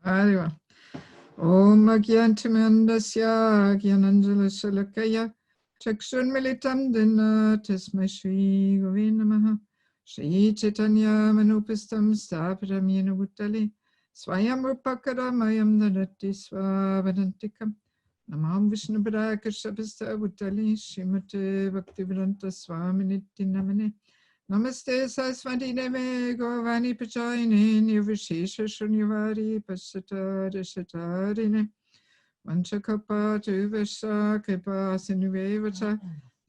Very well. Om Agyantimandasya Gyananjalashalakaya Chakshunmilitam Dina Tasmai Shri Govinamaha Shri Chaitanya Manupistam Stapadam Yena Bhutale Swayam Rupakaramayam Narati Swavadantikam Namam Vishnupada Kashabhasta Bhutale Srimate Bhaktivedanta Swaminiti Namane Namaste Saraswati Deve Govani Pachayine Nirvishesha Shunyavadi Pashatari Shatarine Vanchakapa Tuvasha Kripa Sinuvevacha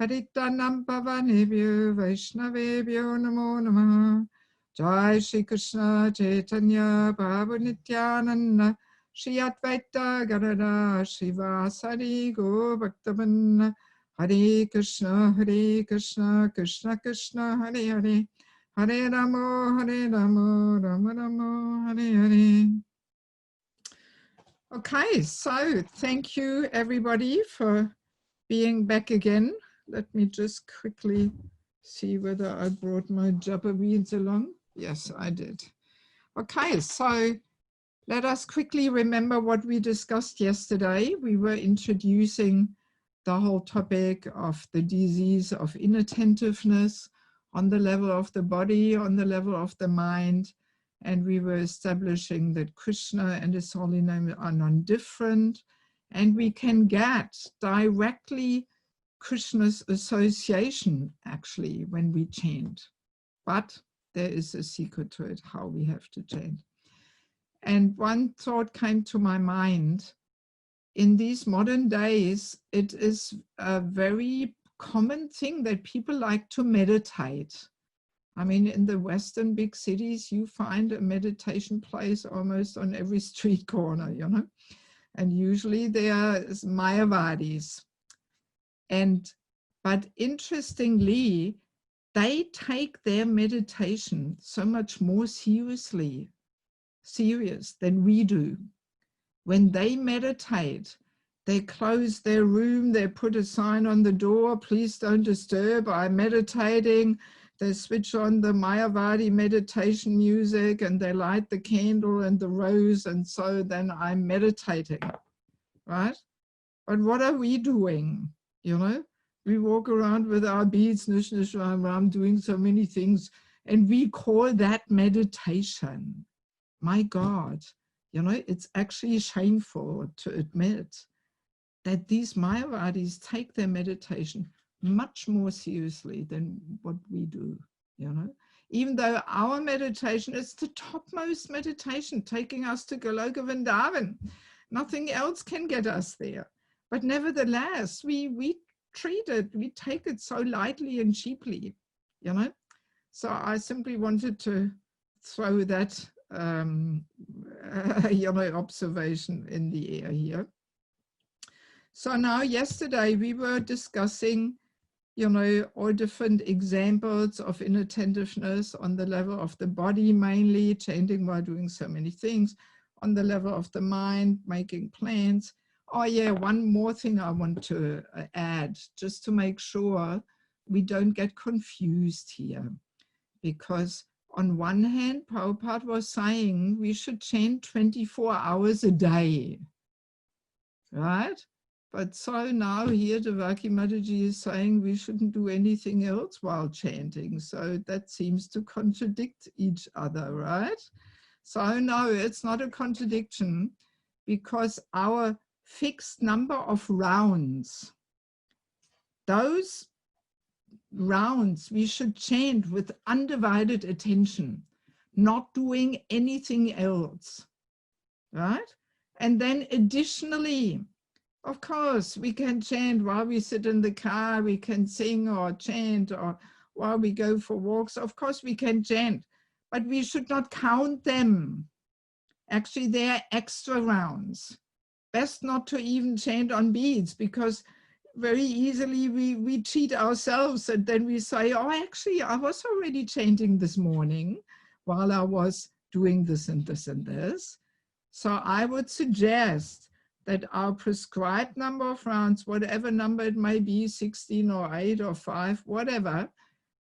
Haritanam Pavanebhyo Vaishnavebhyo Namo Namaha Jai Shri Krishna Chaitanya Prabhu Nityananda Shri Advaita Gadada Shivasari Go Bhaktavanna Hare Krishna, Krishna Krishna, Hare Hare, Hare Ramo, Rama Ramo, Hare Hare. Okay, so thank you everybody for being back again. Let me just quickly see whether I brought my Japa beads along. Yes, I did. Okay, so let us quickly remember what we discussed yesterday. We were introducing the whole topic of the disease of inattentiveness on the level of the body, on the level of the mind. And we were establishing that Krishna and his holy name are non-different. And we can get directly Krishna's association, actually, when we chant. But there is a secret to it, how we have to chant. And one thought came to my mind. In these modern days, it is a very common thing that people like to meditate. I mean, in the Western big cities, you find a meditation place almost on every street corner, you know, and usually they are Mayavadis. But interestingly, they take their meditation so much more serious than we do. When they meditate, they close their room, they put a sign on the door, please don't disturb, I'm meditating. They switch on the Mayavadi meditation music and they light the candle and the rose, and so then I'm meditating, right? But what are we doing, you know? We walk around with our beads, I'm doing so many things, and we call that meditation. My God. You know, it's actually shameful to admit that these Mayavadis take their meditation much more seriously than what we do, you know. Even though our meditation is the topmost meditation, taking us to Goloka Vrindavan. Nothing else can get us there. But nevertheless, we treat it, we take it so lightly and cheaply, you know. So I simply wanted to throw that observation in the air here. So now yesterday we were discussing, you know, all different examples of inattentiveness on the level of the body, mainly chanting while doing so many things, on the level of the mind, making plans. Oh yeah, one more thing I want to add, just to make sure we don't get confused here, because on one hand, Prabhupada was saying we should chant 24 hours a day, right? But so now here Devaki Mataji is saying we shouldn't do anything else while chanting. So that seems to contradict each other, right? So no, it's not a contradiction, because our fixed number of rounds, those rounds we should chant with undivided attention, not doing anything else, right? And then additionally, of course, we can chant while we sit in the car, we can sing or chant, or while we go for walks, of course we can chant, but we should not count them. Actually, they are extra rounds. Best not to even chant on beads, because very easily we cheat ourselves, and then we say, oh, actually, I was already chanting this morning while I was doing this and this and this. So I would suggest that our prescribed number of rounds, whatever number it may be, 16 or 8 or 5, whatever,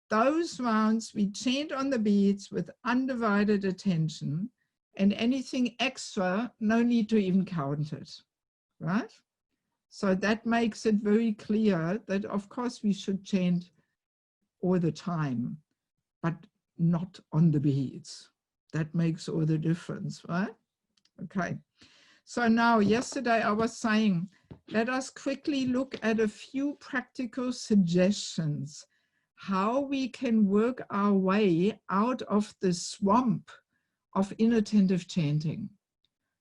those rounds we chant on the beads with undivided attention, and anything extra, no need to even count it, right? So that makes it very clear that, of course, we should chant all the time, but not on the beats. That makes all the difference, right? Okay. So now, yesterday I was saying, let us quickly look at a few practical suggestions how we can work our way out of the swamp of inattentive chanting.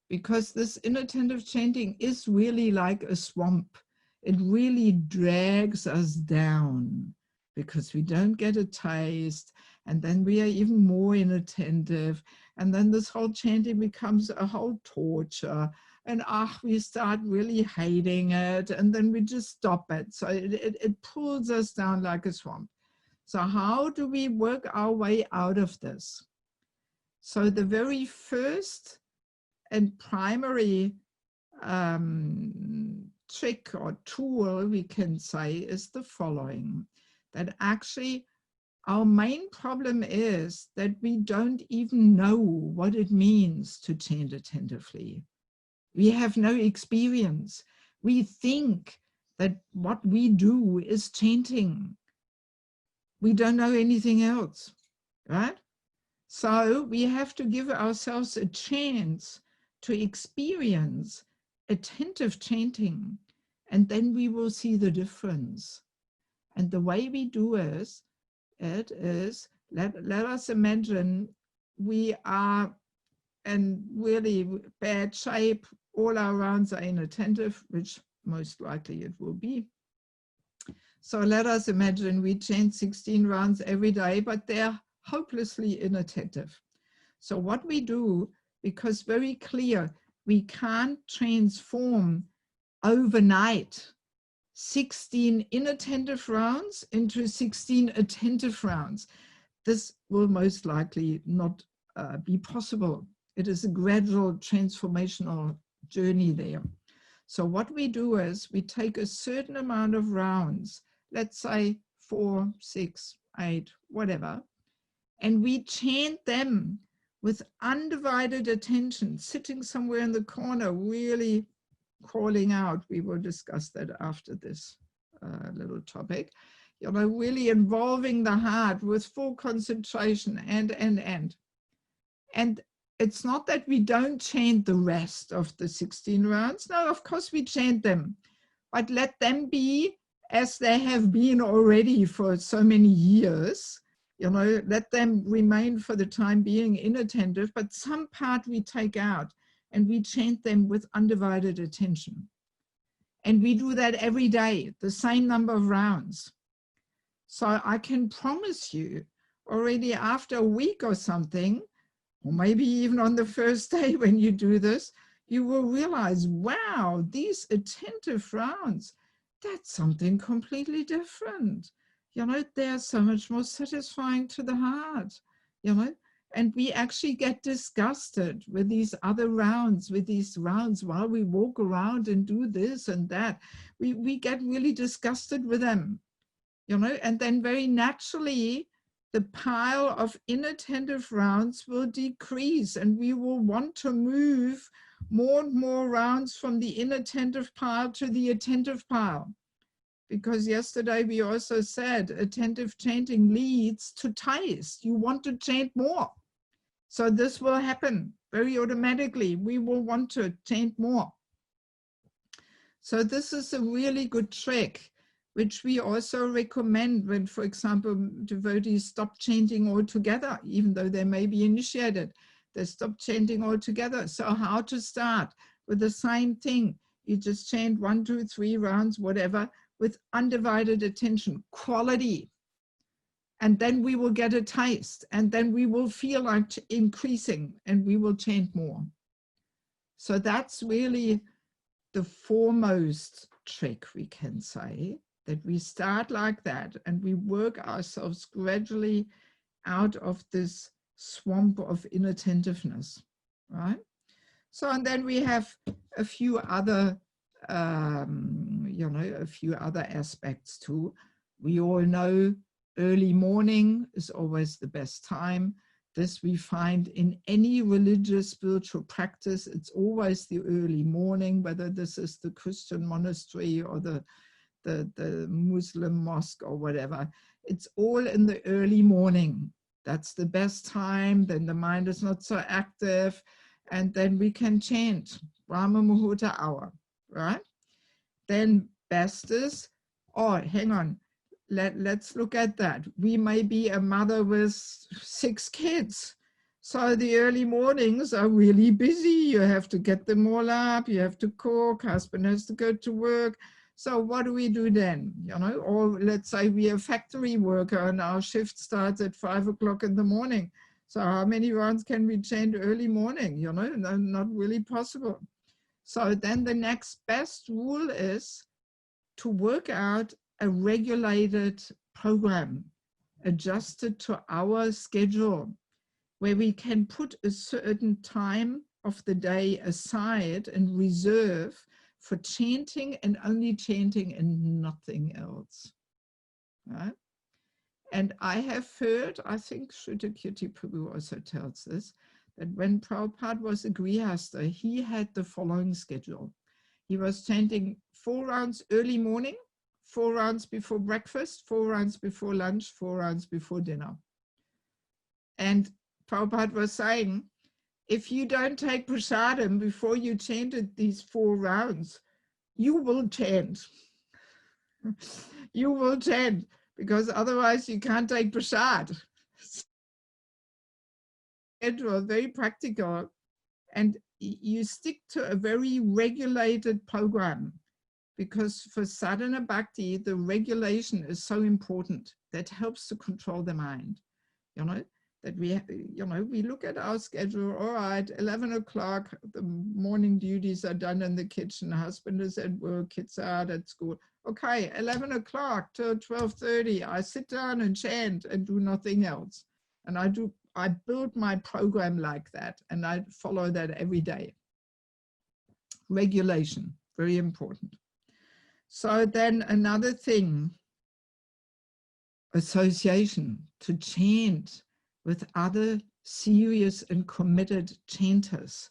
Because this inattentive chanting is really like a swamp. It really drags us down because we don't get a taste, and then we are even more inattentive, and then this whole chanting becomes a whole torture, and we start really hating it, and then we just stop it. So it pulls us down like a swamp. So how do we work our way out of this? So the very first and primary trick or tool, we can say, is the following, that actually our main problem is that we don't even know what it means to chant attentively. We have no experience. We think that what we do is chanting. We don't know anything else, right? So we have to give ourselves a chance to experience attentive chanting, and then we will see the difference. And the way we do it is, let us imagine we are in really bad shape, all our rounds are inattentive, which most likely it will be. So let us imagine we chant 16 rounds every day, but they're hopelessly inattentive. So what we do, because very clear, we can't transform overnight 16 inattentive rounds into 16 attentive rounds. This will most likely not be possible. It is a gradual transformational journey there. So what we do is we take a certain amount of rounds, let's say 4, 6, 8, whatever, and we chant them with undivided attention, sitting somewhere in the corner, really calling out. We will discuss that after this little topic. You know, really involving the heart with full concentration and it's not that we don't chant the rest of the 16 rounds. No, of course we chant them, but let them be as they have been already for so many years. You know, let them remain for the time being inattentive, but some part we take out and we chant them with undivided attention. And we do that every day, the same number of rounds. So I can promise you already after a week or something, or maybe even on the first day when you do this, you will realize, wow, these attentive rounds, that's something completely different. You know, they're so much more satisfying to the heart, you know, and we actually get disgusted with these other rounds, while we walk around and do this and that. We get really disgusted with them, you know, and then very naturally, the pile of inattentive rounds will decrease, and we will want to move more and more rounds from the inattentive pile to the attentive pile. Because yesterday we also said attentive chanting leads to taste. You want to chant more. So this will happen very automatically. We will want to chant more. So this is a really good trick, which we also recommend when, for example, devotees stop chanting altogether, even though they may be initiated. They stop chanting altogether. So how to start? With the same thing. You just chant 1, 2, 3 rounds, whatever, with undivided attention, quality. And then we will get a taste, and then we will feel like increasing, and we will chant more. So that's really the foremost trick, we can say, that we start like that, and we work ourselves gradually out of this swamp of inattentiveness, right? So, and then we have a few other a few other aspects too. We all know early morning is always the best time. This we find in any religious spiritual practice. It's always the early morning, whether this is the Christian monastery or the Muslim mosque or whatever. It's all in the early morning. That's the best time. Then the mind is not so active. And then we can chant Brahma Muhurta hour, right? Then best is, oh, hang on. Let's look at that. We may be a mother with 6 kids. So the early mornings are really busy. You have to get them all up. You have to cook. Husband has to go to work. So what do we do then? You know, or let's say we are a factory worker and our shift starts at 5 o'clock in the morning. So how many rounds can we chant early morning? You know, not really possible. So then the next best rule is to work out a regulated program adjusted to our schedule, where we can put a certain time of the day aside and reserve for chanting and only chanting and nothing else. Right? And I have heard, I think Shrita Kirti Prabhu also tells this, that when Prabhupada was a Grihastha, he had the following schedule. He was chanting 4 rounds early morning, 4 rounds before breakfast, 4 rounds before lunch, 4 rounds before dinner. And Prabhupada was saying, if you don't take prasadam before you chanted these 4 rounds, you will chant. You will chant, because otherwise you can't take prasad. It was very practical, and you stick to a very regulated program, because for sadhana bhakti, the regulation is so important. That helps to control the mind. You know, that we look at our schedule. All right, 11 o'clock, the morning duties are done in the kitchen. Husband is at work, kids are out at school. Okay, 11 o'clock till 12:30, I sit down and chant and do nothing else. And I build my program like that, and I follow that every day. Regulation, very important. So then another thing, association, to chant with other serious and committed chanters.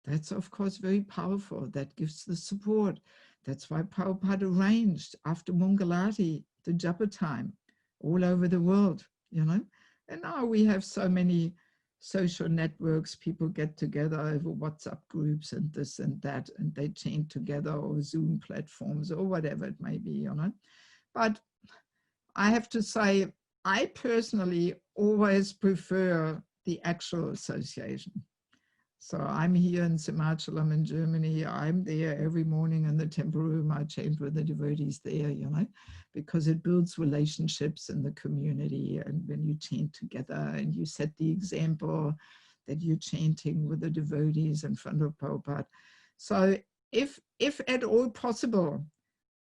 That's of course very powerful. That gives the support. That's why Prabhupada arranged after Mangalati the Japa time all over the world, you know. And now we have so many social networks, people get together over WhatsApp groups and this and that, and they chant together, or Zoom platforms or whatever it may be, you know. But I have to say, I personally always prefer the actual association. So I'm here in Simachalam in Germany. I'm there every morning in the temple room. I chant with the devotees there, you know, because it builds relationships in the community. And when you chant together and you set the example that you're chanting with the devotees in front of Prabhupada. So if at all possible,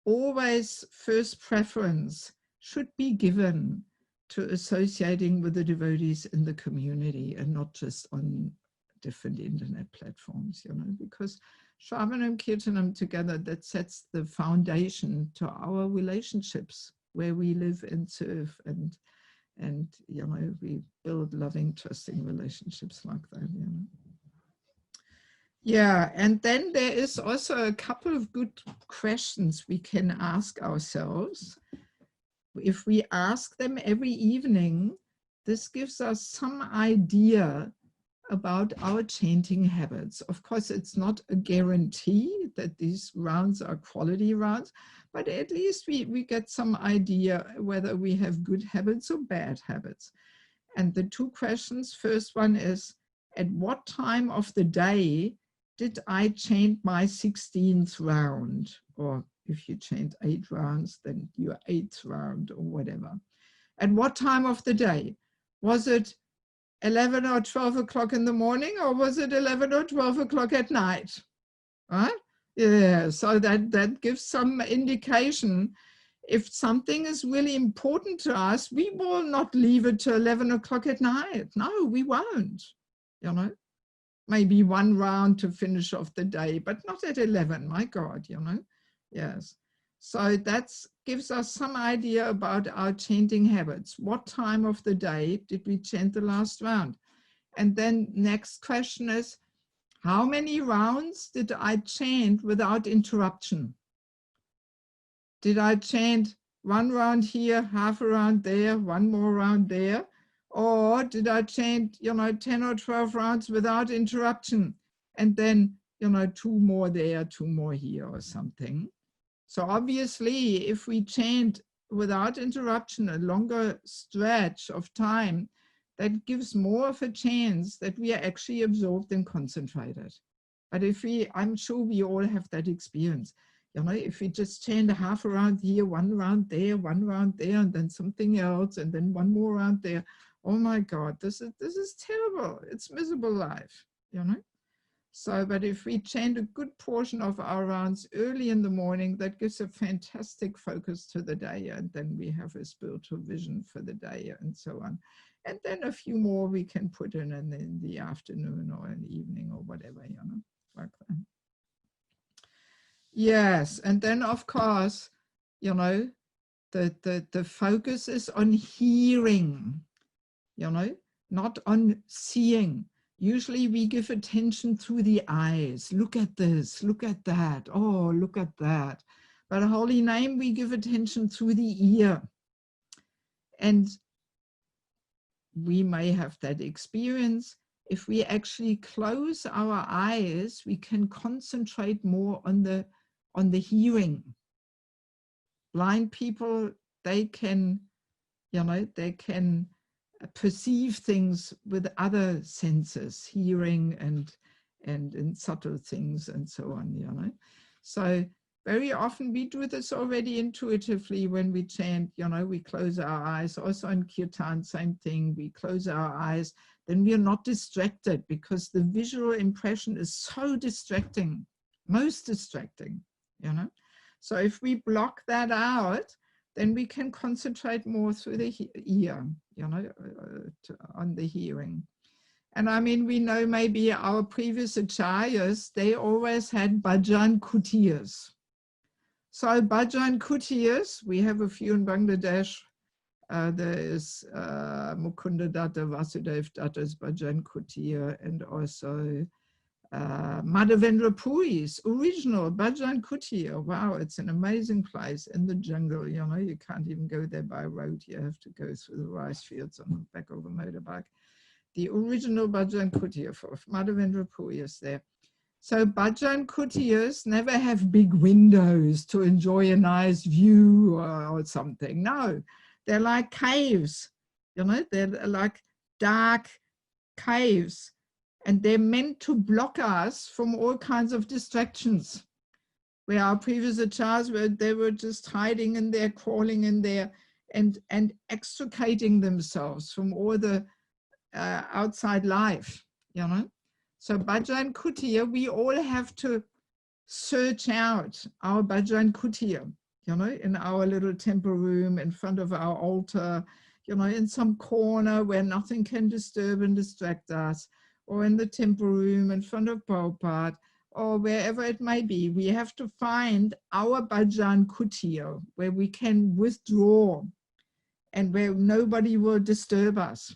always first preference should be given to associating with the devotees in the community and not just on different internet platforms, you know, because Shravanam Kirtanam together, that sets the foundation to our relationships where we live and serve, and you know, we build loving, trusting relationships like that, you know. Yeah, and then there is also a couple of good questions we can ask ourselves. If we ask them every evening, this gives us some idea about our chanting habits. Of course, it's not a guarantee that these rounds are quality rounds, but at least we get some idea whether we have good habits or bad habits. And the 2 questions, first one is, at what time of the day did I chant my 16th round? Or if you chant 8 rounds, then your 8th round or whatever. At what time of the day? Was it 11 or 12 o'clock in the morning, or was it 11 or 12 o'clock at night? Right? Yeah, so that gives some indication. If something is really important to us, we will not leave it to 11 o'clock at night. No, we won't, you know. Maybe 1 round to finish off the day, but not at 11, my God, you know. Yes. So that gives us some idea about our chanting habits. What time of the day did we chant the last round? And then next question is, how many rounds did I chant without interruption? Did I chant one round here, half a round there, one more round there? Or did I chant, 10 or 12 rounds without interruption? And then, 2 more there, 2 more here or something. So obviously, if we chant without interruption, a longer stretch of time, that gives more of a chance that we are actually absorbed and concentrated. But if I'm sure we all have that experience. If we just chant a half a round here, one round there, and then something else, and then one more round there. Oh my God, this is terrible. It's miserable life, So, but if we chant a good portion of our rounds early in the morning, that gives a fantastic focus to the day, and then we have a spiritual vision for the day and so on. And then a few more we can put in the afternoon or in the evening or whatever, like that. Yes, and then of course, the focus is on hearing, not on seeing. Usually we give attention through the eyes. Look at this, look at that. Oh, look at that. But Holy Name, we give attention through the ear. And we may have that experience. If we actually close our eyes, we can concentrate more on the hearing. Blind people, they can, they can perceive things with other senses, hearing and in subtle things and so on, So very often we do this already intuitively when we chant, we close our eyes. Also in kirtan, same thing, we close our eyes, then we are not distracted because the visual impression is so distracting, most distracting, So if we block that out, then we can concentrate more through the ear, on the hearing. And I mean, we know maybe our previous acharyas, they always had bhajan kutiyas. So bhajan kutiyas, we have a few in Bangladesh. There is Mukunda Datta, Vasudev Datta's bhajan kutiya, and also Madhavendra Puri's original bhajan kutiya. Wow, it's an amazing place in the jungle. You can't even go there by road. You have to go through the rice fields on the back of a motorbike. The original bhajan kutiya for Madhavendra Puri is there. So bhajan kutiyas never have big windows to enjoy a nice view or something. No, they're like caves. They're like dark caves. And they're meant to block us from all kinds of distractions. Where our previous acharyas they were just hiding in there, crawling in there, and extricating themselves from all the outside life, So bhajan kutiya, we all have to search out our bhajan kutiya, in our little temple room, in front of our altar, in some corner where nothing can disturb and distract us, or in the temple room in front of Prabhupada, or wherever it may be. We have to find our bhajan kutiya, where we can withdraw and where nobody will disturb us.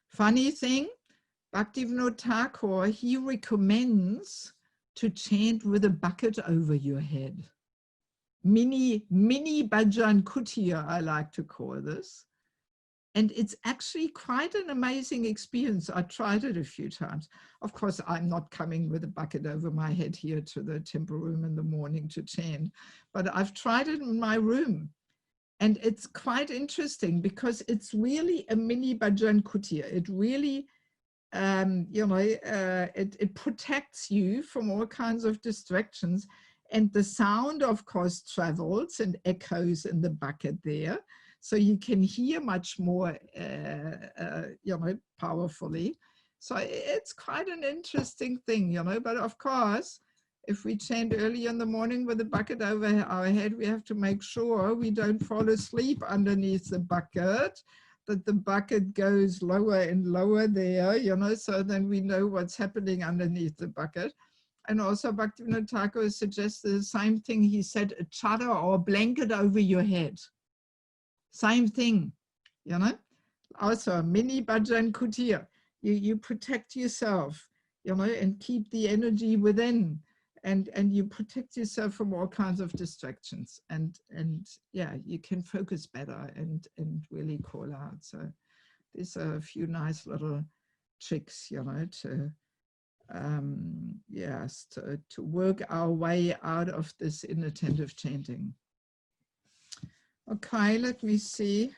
Funny thing, Bhaktivinoda Thakur, he recommends to chant with a bucket over your head. Mini bhajan kutiya, I like to call this. And it's actually quite an amazing experience. I tried it a few times. Of course, I'm not coming with a bucket over my head here to the temple room in the morning to chant, but I've tried it in my room. And it's quite interesting because it's really a mini bhajan kutiya. It really, it protects you from all kinds of distractions. And the sound, of course, travels and echoes in the bucket there. So you can hear much more, powerfully. So it's quite an interesting thing, but of course, if we chant early in the morning with a bucket over our head, we have to make sure we don't fall asleep underneath the bucket, that the bucket goes lower and lower there, so then we know what's happening underneath the bucket. And also Bhaktivinoda Thakur suggested the same thing. He said a chadar or a blanket over your head. Same thing, also mini bhajan kutir. You protect yourself, you know, and keep the energy within, and you protect yourself from all kinds of distractions, and yeah, you can focus better and really call out. So there's a few nice little tricks, you know, to yes, to work our way out of this inattentive chanting. Okay, let me see.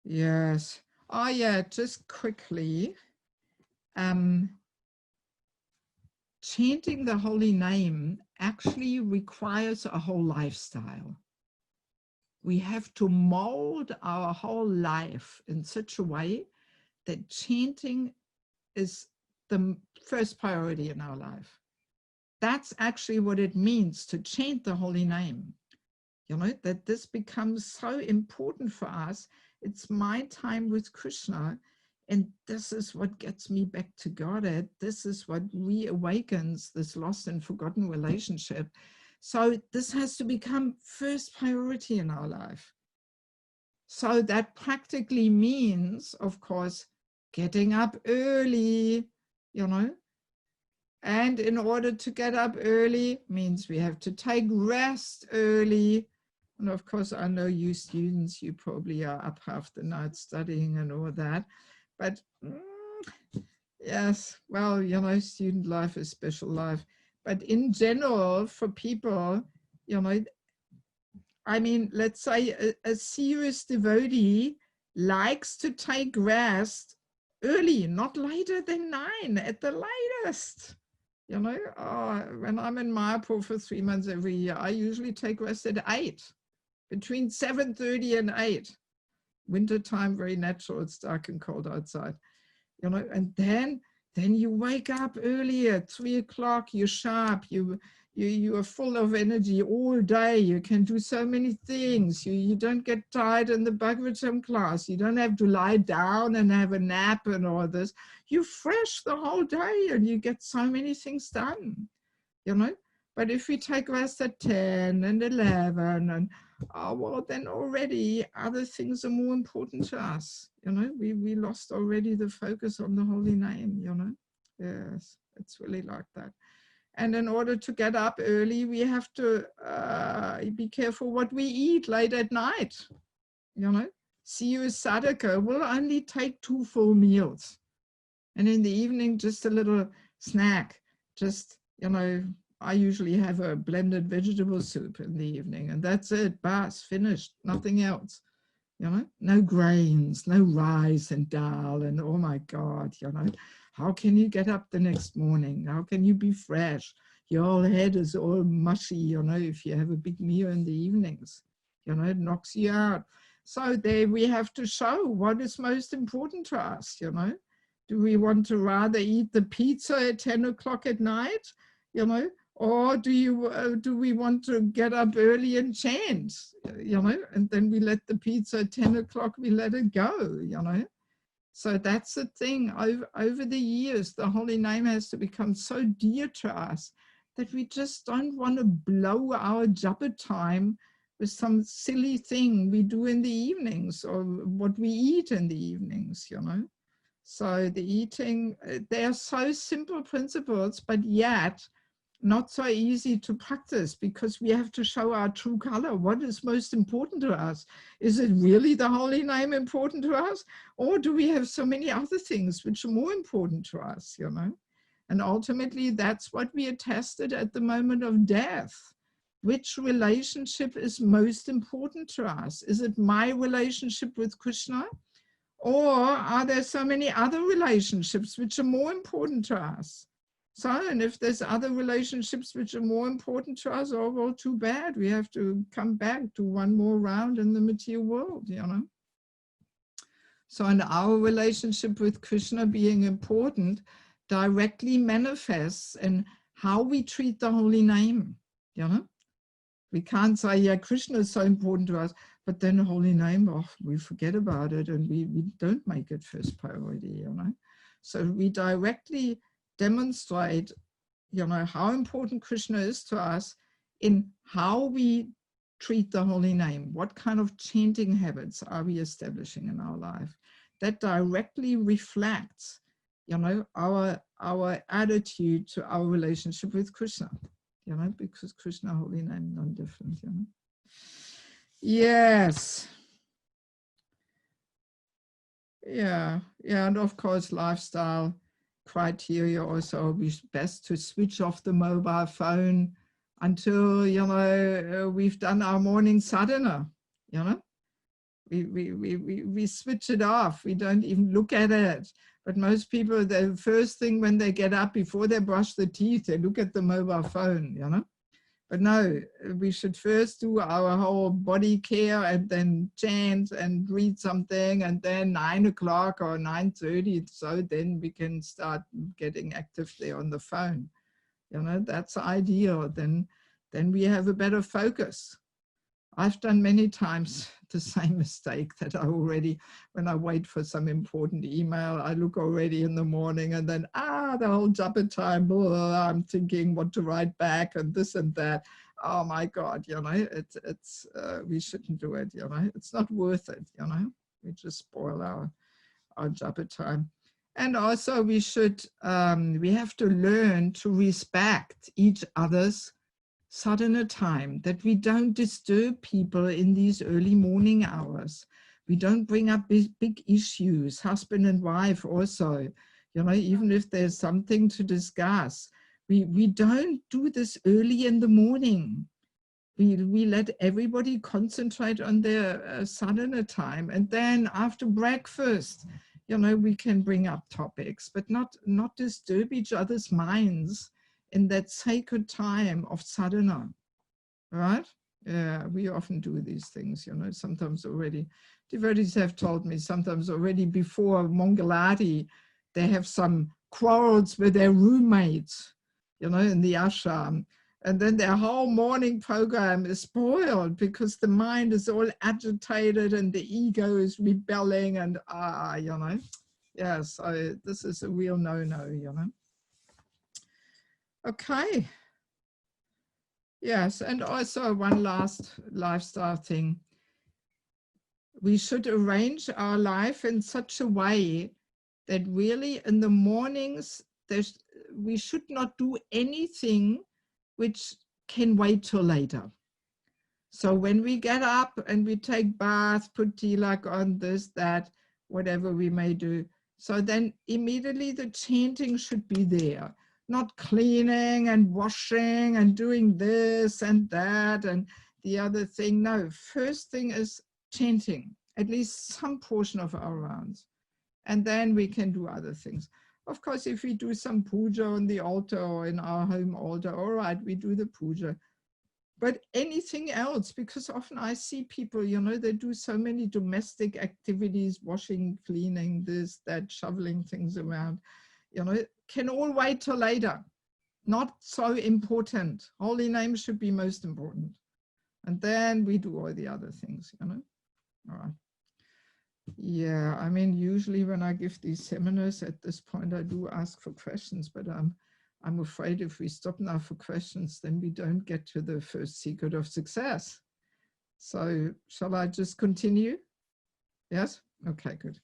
Yes. Oh yeah, just quickly. Chanting the holy name actually requires a whole lifestyle. We have to mold our whole life in such a way that chanting is the first priority in our life. That's actually what it means to chant the holy name. You know, that this becomes so important for us. It's my time with Krishna, and this is what gets me back to God. This is what reawakens this lost and forgotten relationship. So this has to become first priority in our life. So that practically means, of course, getting up early, you know. And in order to get up early means we have to take rest early. And of course, I know you students, you probably are up half the night studying and all that. But yes, well, you know, student life is special life. But in general, for people, you know, I mean, let's say a serious devotee likes to take rest early, not later than 9 at the latest. You know, when I'm in Mayapur for 3 months every year, I usually take rest at 8, between 7:30 and 8. Wintertime, very natural, it's dark and cold outside. You know, and then you wake up earlier, 3 o'clock, you're sharp, you are full of energy all day. You can do so many things. You don't get tired in the Bhagavatam class. You don't have to lie down and have a nap and all this. You're fresh the whole day and you get so many things done, you know. But if we take rest at 10 and 11 and well, then already other things are more important to us, you know. We lost already the focus on the holy name, you know. Yes, it's really like that. And in order to get up early, we have to be careful what we eat late at night, you know. Serious sadhaka will only take 2 full meals. And in the evening, just a little snack. Just, you know, I usually have a blended vegetable soup in the evening, and that's it, bas, finished, nothing else. You know, no grains, no rice and dal, and oh my God, you know, how can you get up the next morning? How can you be fresh? Your whole head is all mushy, you know, if you have a big meal in the evenings, you know, it knocks you out. So there we have to show what is most important to us, you know. Do we want to rather eat the pizza at 10 o'clock at night, you know, or do we want to get up early and chant, you know, and then we let the pizza at 10 o'clock, we let it go, you know. So that's the thing. Over the years, the holy name has to become so dear to us that we just don't want to blow our Japa time with some silly thing we do in the evenings or what we eat in the evenings, you know. So the eating, they are so simple principles, but yet not so easy to practice because we have to show our true color. What is most important to us? Is it really the holy name important to us? Or do we have so many other things which are more important to us, you know? And ultimately, that's what we are tested at the moment of death. Which relationship is most important to us? Is it my relationship with Krishna? Or are there so many other relationships which are more important to us? So, and if there's other relationships which are more important to us, oh, well, too bad. We have to come back to one more round in the material world, you know. So, in our relationship with Krishna being important directly manifests in how we treat the holy name, you know. We can't say, yeah, Krishna is so important to us, but then the holy name, oh, we forget about it and we don't make it first priority, you know. So we directly demonstrate, you know, how important Krishna is to us in how we treat the holy name? What kind of chanting habits are we establishing in our life? That directly reflects, you know, our attitude to our relationship with Krishna, you know, because Krishna, holy name, non different, you know. Yes. Yeah, and of course, lifestyle criteria also, it's best to switch off the mobile phone until, you know, we've done our morning sadhana, you know. We switch it off. We don't even look at it. But most people, the first thing when they get up, before they brush their teeth, they look at the mobile phone, you know. But no, we should first do our whole body care and then chant and read something, and then 9 o'clock or 9:30, so then we can start getting active there on the phone. You know, that's ideal. Then we have a better focus. I've done many times the same mistake that I already, when I wait for some important email, I look already in the morning and then, the whole Japa time, blah, I'm thinking what to write back and this and that. Oh my God, you know, it's we shouldn't do it, you know, it's not worth it, you know, we just spoil our Japa time. And also we should, we have to learn to respect each other's sadhana time, that we don't disturb people in these early morning hours. We don't bring up big issues, husband and wife also, you know, even if there's something to discuss. We don't do this early in the morning. We let everybody concentrate on their sadhana time. And then after breakfast, you know, we can bring up topics, but not disturb each other's minds in that sacred time of sadhana, right? Yeah, we often do these things, you know, sometimes already. Devotees have told me sometimes already before Mangalati, they have some quarrels with their roommates, you know, in the ashram. And then their whole morning program is spoiled because the mind is all agitated and the ego is rebelling and, you know. Yes, this is a real no-no, you know. Okay. Yes, and also one last lifestyle thing. We should arrange our life in such a way that really in the mornings, we should not do anything which can wait till later. So when we get up and we take bath, put tilak on, this, that, whatever we may do, so then immediately the chanting should be there. Not cleaning and washing and doing this and that and the other thing. No, first thing is chanting, at least some portion of our rounds. And then we can do other things. Of course, if we do some puja on the altar or in our home altar, all right, we do the puja. But anything else, because often I see people, you know, they do so many domestic activities, washing, cleaning, this, that, shoveling things around, you know, can all wait till later. Not so important. Holy name should be most important. And then we do all the other things, you know. All right. Yeah, I mean, usually when I give these seminars at this point, I do ask for questions, but I'm afraid if we stop now for questions, then we don't get to the first secret of success. So shall I just continue? Yes? Okay, good.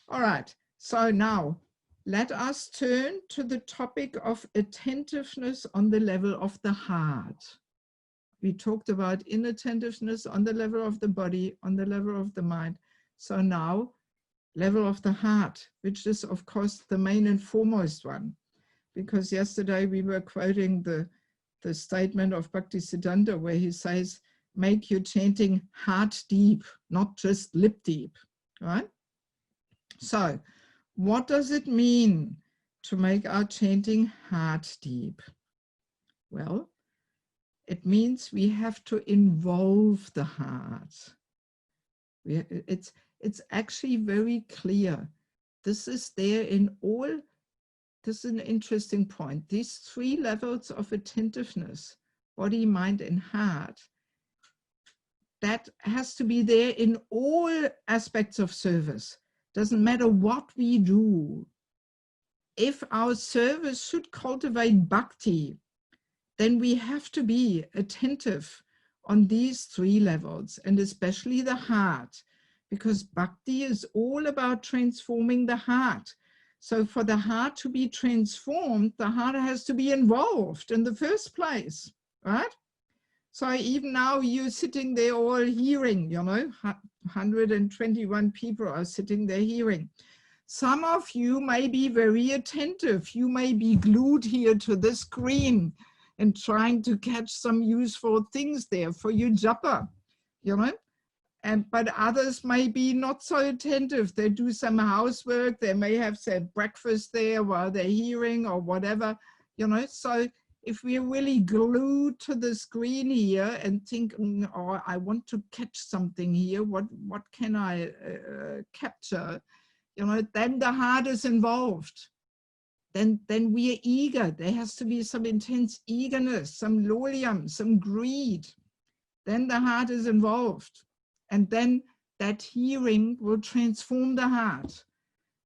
All right. So now let us turn to the topic of attentiveness on the level of the heart. We talked about inattentiveness on the level of the body, on the level of the mind. So now, level of the heart, which is, of course, the main and foremost one. Because yesterday we were quoting the statement of Bhaktisiddhanta where he says, make your chanting heart deep, not just lip deep, right? So what does it mean to make our chanting heart deep? Well, it means we have to involve the heart. It's actually very clear. This is there in all. This is an interesting point. These three levels of attentiveness, body, mind, and heart, that has to be there in all aspects of service. Doesn't matter what we do. If our service should cultivate bhakti, then we have to be attentive on these three levels, and especially the heart, because bhakti is all about transforming the heart. So for the heart to be transformed, the heart has to be involved in the first place, right? So even now you're sitting there all hearing, 121 people are sitting there hearing. Some of you may be very attentive. You may be glued here to the screen and trying to catch some useful things there for your japa, but others may be not so attentive. They do some housework. They may have said breakfast there while they're hearing or whatever, So if we're really glued to the screen here and think, oh, I want to catch something here, what can I capture? Then the heart is involved. Then we are eager. There has to be some intense eagerness, some lolium, some greed. Then the heart is involved. And then that hearing will transform the heart.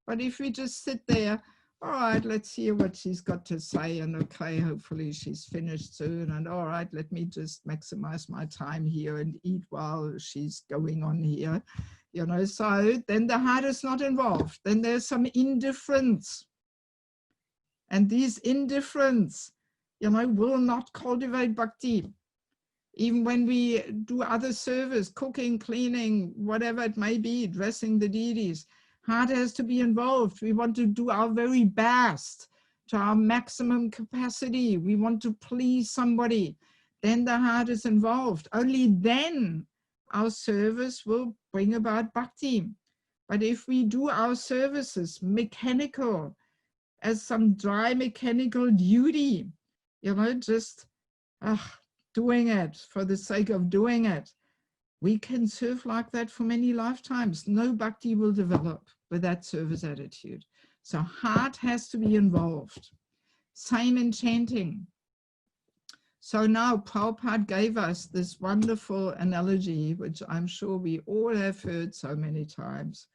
But if we just sit there, all right, let's hear what she's got to say, and okay, hopefully she's finished soon, and all right, let me just maximize my time here and eat while she's going on here, so then the heart is not involved. Then there's some indifference. And these indifference, will not cultivate bhakti. Even when we do other service, cooking, cleaning, whatever it may be, dressing the deities, heart has to be involved. We want to do our very best to our maximum capacity. We want to please somebody. Then the heart is involved. Only then our service will bring about bhakti. But if we do our services mechanical, as some dry mechanical duty, just doing it for the sake of doing it, we can serve like that for many lifetimes. No bhakti will develop with that service attitude. So heart has to be involved. Same in chanting. So now Prabhupada gave us this wonderful analogy, which I'm sure we all have heard so many times.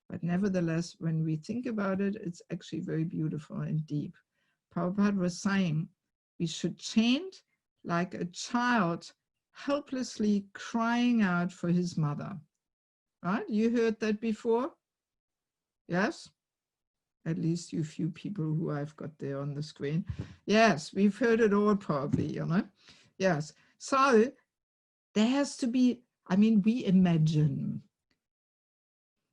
But nevertheless, when we think about it, it's actually very beautiful and deep. Prabhupada was saying we should chant like a child helplessly crying out for his mother. Right? You heard that before? Yes? At least you few people who I've got there on the screen. Yes, we've heard it all probably, Yes. So there has to be, we imagine.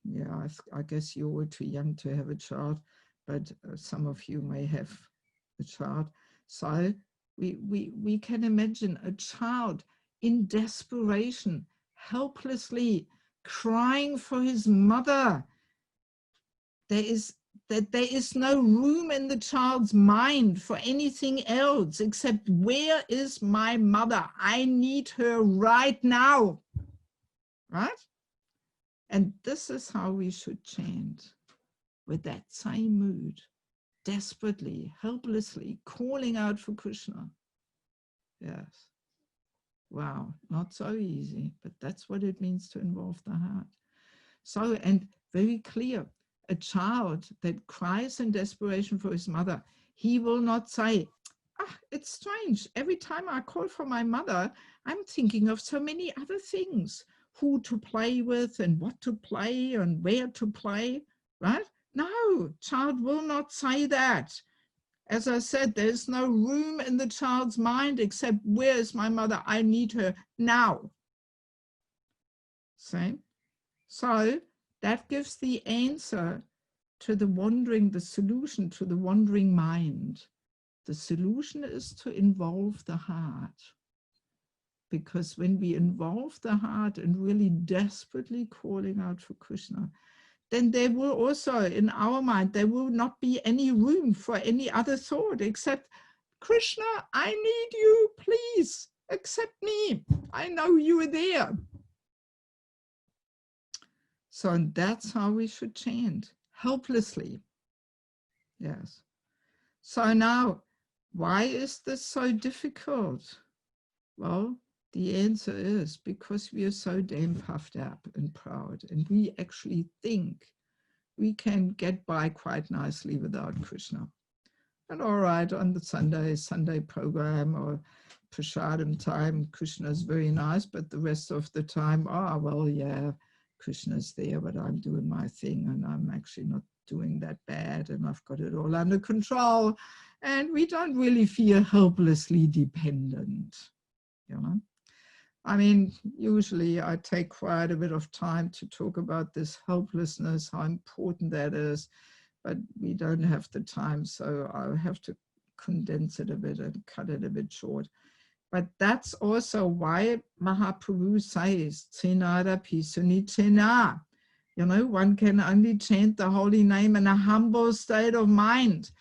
Yeah, I guess you're all too young to have a child, but some of you may have a child. So we can imagine a child in desperation, helplessly crying for his mother. There is no room in the child's mind for anything else except, where is my mother? I need her right now, right? And this is how we should chant, with that same mood, desperately, helplessly calling out for Krishna. Yes. Wow, not so easy, but that's what it means to involve the heart. So, and very clear, a child that cries in desperation for his mother, he will not say, it's strange. Every time I call for my mother, I'm thinking of so many other things. Who to play with and what to play and where to play, right? No, child will not say that. As I said, there's no room in the child's mind except, where is my mother? I need her now. See? So that gives the answer to the wandering, the solution to the wandering mind. The solution is to involve the heart. Because when we involve the heart and really desperately calling out for Krishna, then there will also, in our mind, there will not be any room for any other thought except, Krishna, I need you, please accept me. I know you are there. So that's how we should chant, helplessly. Yes. So now, why is this so difficult? Well, the answer is because we are so damn puffed up and proud, and we actually think we can get by quite nicely without Krishna. And all right, on the Sunday program or prasadam time, Krishna is very nice, but the rest of the time, oh, well, yeah, Krishna's there, but I'm doing my thing and I'm actually not doing that bad and I've got it all under control. And we don't really feel hopelessly dependent, you know. I mean, usually I take quite a bit of time to talk about this helplessness, how important that is, but we don't have the time, so I'll have to condense it a bit and cut it a bit short. But that's also why Mahaprabhu says, Trinada Pisuni Trina. You know, one can only chant the holy name in a humble state of mind,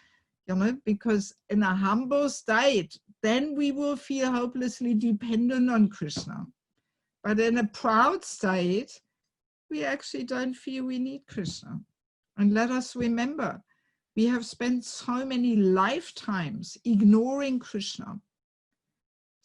you know, because in a humble state, then we will feel hopelessly dependent on Krishna. But in a proud state, we actually don't feel we need Krishna. And let us remember, we have spent so many lifetimes ignoring Krishna.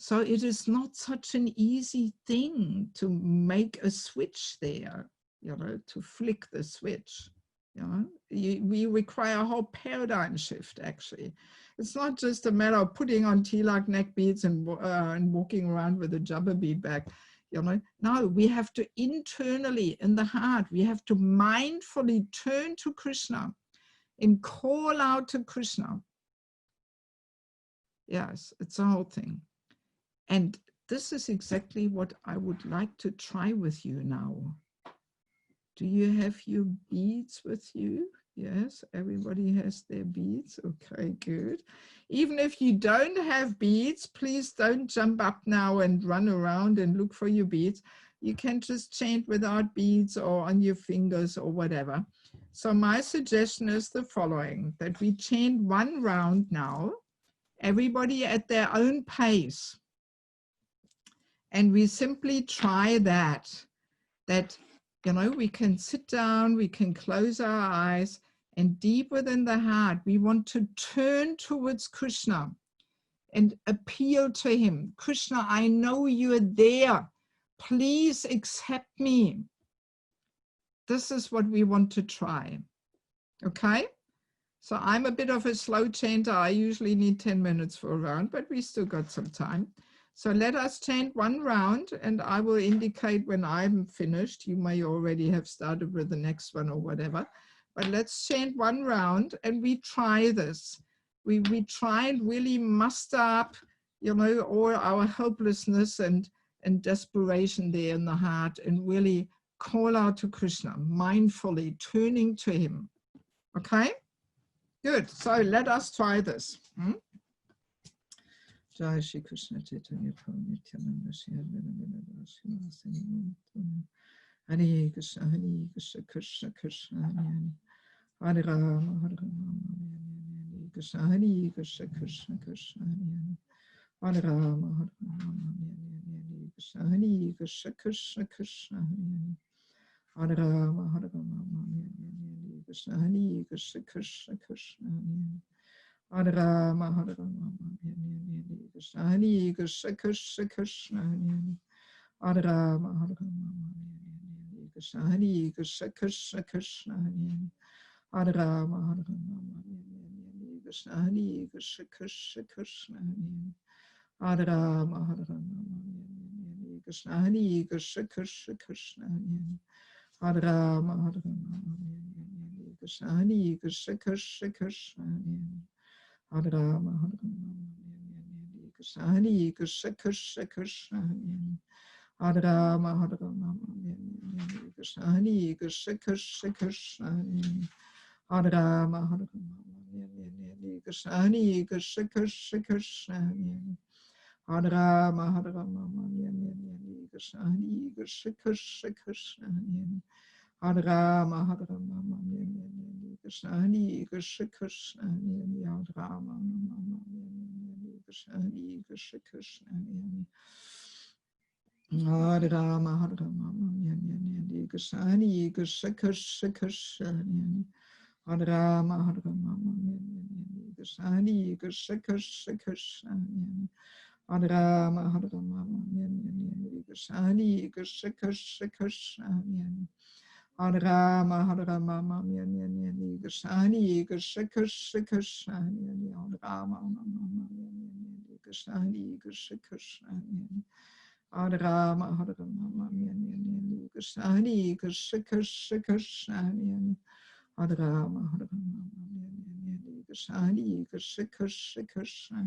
So it is not such an easy thing to make a switch there, you know, to flick the switch. You know, we require a whole paradigm shift, actually. It's not just a matter of putting on tilak neck beads and walking around with a Japa bead bag. You know, no, we have to internally, in the heart, we have to mindfully turn to Krishna and call out to Krishna. Yes, it's a whole thing. And this is exactly what I would like to try with you now. Do you have your beads with you? Yes, everybody has their beads. Okay, good. Even if you don't have beads, please don't jump up now and run around and look for your beads. You can just chant without beads or on your fingers or whatever. So my suggestion is the following, that we chant one round now, everybody at their own pace. And we simply try that, you know, we can sit down, we can close our eyes, and deep within the heart, we want to turn towards Krishna and appeal to him. Krishna, I know you're there. Please accept me. This is what we want to try. Okay? So I'm a bit of a slow chanter. I usually need 10 minutes for a round, but we still got some time. So let us chant one round and I will indicate when I'm finished. You may already have started with the next one or whatever, but let's chant one round and we try this. We try and really muster up, you know, all our helplessness and desperation there in the heart and really call out to Krishna, mindfully turning to him. Okay? Good. So let us try this. Jai Shri Krishna Chaitanya Prabhu Nityananda Shri Advaita Hare Krishna Hare Krishna Krishna Krishna Hare Rama Hare Rama Krishna Hare Krishna Krishna Krishna Hare Rama Krishna Hare Krishna Krishna Krishna Hare Rama Krishna Hare Krishna Krishna Krishna Hare Rama Krishna Hare Krishna Krishna Krishna Hare Rama Krishna Hare Krishna Krishna Krishna Hare Rama Krishna Hare Krishna Krishna Krishna Hare Rama Krishna Hare Krishna Krishna Krishna Hare Rama Krishna Hare Krishna Krishna Krishna Hare Rama Krishna Hare Krishna Krishna Krishna Hare Rama Krishna Hare Krishna Krishna Krishna Hare Rama Krishna Hare Krishna Krishna Krishna Hare Rama Krishna Hare Krishna Krishna Krishna Hare Rama Krishna Hare Krishna Krishna Hare Rama Krishna Hare Krishna Krishna Hare Rama Krishna Hare Krishna Krishna Krishna Hare Rama Krishna Hare Krishna Krishna Krishna Hare Rama Krishna Hare Krishna Krishna Krishna Hare Rama, Hare Rama, Mama, Mama, Krishna, Krishna, Krishna, Krishna, Hare Rama, Mama, Krishna, Krishna, Krishna, Hare Rama, Hare Rama, Mama, Krishna, Krishna, Krishna, Krishna, Hare Rama, Hare Rama, Krishna, Krishna, Krishna, Krishna,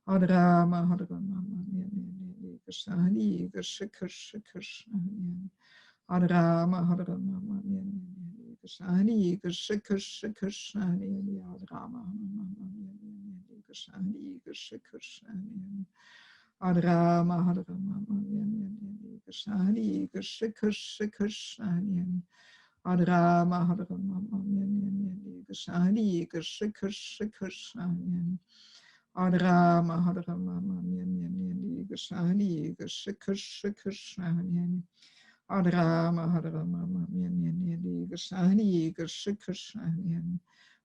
Hare Rama, Hare Rama, Krishna, Krishna, Krishna, Krishna, Hare Rama, Hare Rama, Krishna, Krishna, Krishna, Krishna, Hare Rama, Krishna, Krishna, Krishna, Hare Rama, Hare Rama, Krishna, Krishna, Krishna, Krishna, Hare Rama, Hare Rama, Krishna, Krishna, Krishna, Krishna, Hare Rama, Hare Rama, Krishna, Krishna, Krishna, Krishna, Hare Rama, Hare Rama, Krishna, Krishna, Krishna,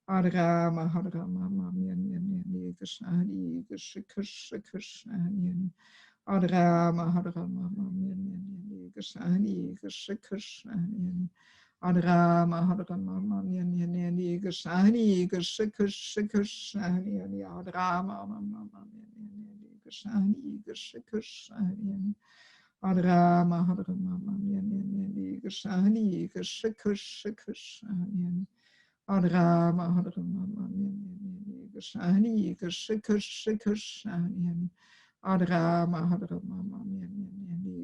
Hare Rama, Hare Rama, Krishna, Krishna, Krishna, Krishna, Hare Rama, Hare Rama, Krishna, Krishna, Krishna, Hare Rama, Hare Rama, Krishna, Krishna, Krishna, Krishna, Hare Rama, Krishna, Krishna, Krishna, Hare Rama, Hare Rama, Krishna, Krishna, Krishna, Krishna, Hare Rama, Hare Rama, Krishna, Krishna, Krishna, Krishna, Hare Rama, Hare Rama,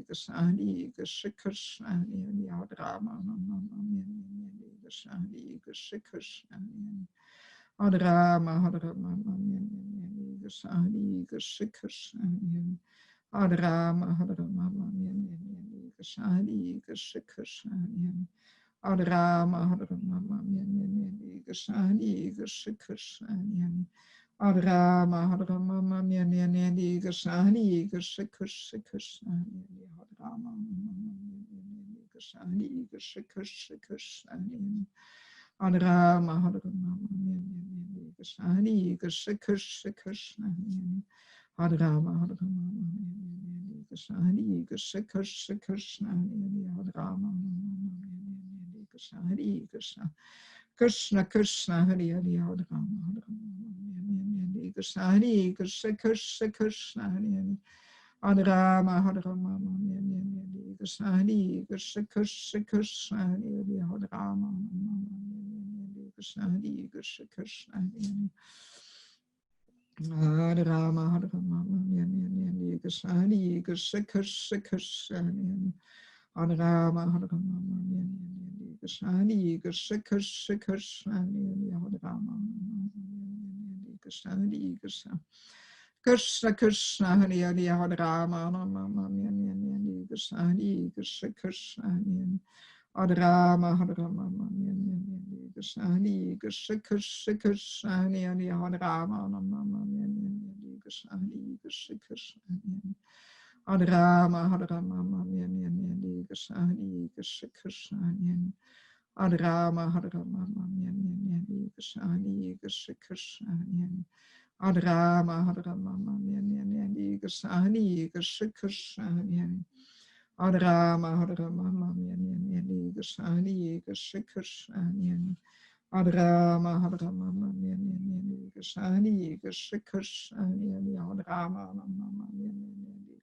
Krishna, Krishna, Krishna, Hare Rama, Krishna, Krishna, Krishna, Hare Rama, Hare Rama, Krishna, Krishna, Krishna, Hare Rama, Hare Rama, Krishna, Krishna, Krishna, Hare Rama, Hare Rama, Krishna, Krishna, Krishna, Hare Rama, Hare Rama, Krishna, Krishna, Krishna, Krishna, Hare Rama, Krishna, Krishna, Krishna, Krishna, Hare Rama, Hare Rama, Krishna, Krishna, Krishna, Krishna, Hare Rama, Hare Rama, Krishna, Krishna, Krishna, Krishna, Hare Rama, Krishna, Krishna, Krishna, Krishna, Hare Hare, Hare Rama, Hare Rama, Krishna, Krishna, Krishna, Krishna, Hare Rama, Hare Rama, Krishna, Krishna, Krishna, Krishna, Hare Rama, Krishna, Krishna, Krishna, Hare Rama, Hare Rama, Krishna, Krishna, Krishna, Krishna, Hare Rama, Hare Rama, Krishna, Krishna, Krishna, Krishna, Hare Rama, Krishna, Krishna, Krishna, Krishna, Hare Hare, Hare Rama, Krishna, Krishna, Krishna, Hare Rama, Hare Rama, Krishna, Krishna, Krishna, Krishna, Hare Rama, Krishna, Krishna, Krishna, Hare Rama, Hare Rama, Krishna, Krishna, Krishna, Hare Rama, Hare Rama, Krishna, Krishna, Krishna, Hare Rama, Hare Rama, Krishna, Krishna, Krishna, Hare Rama, Hare Rama, Krishna, Krishna, Krishna, Hare Rama, Hare Rama, Krishna, Krishna, Krishna, Hare Rama,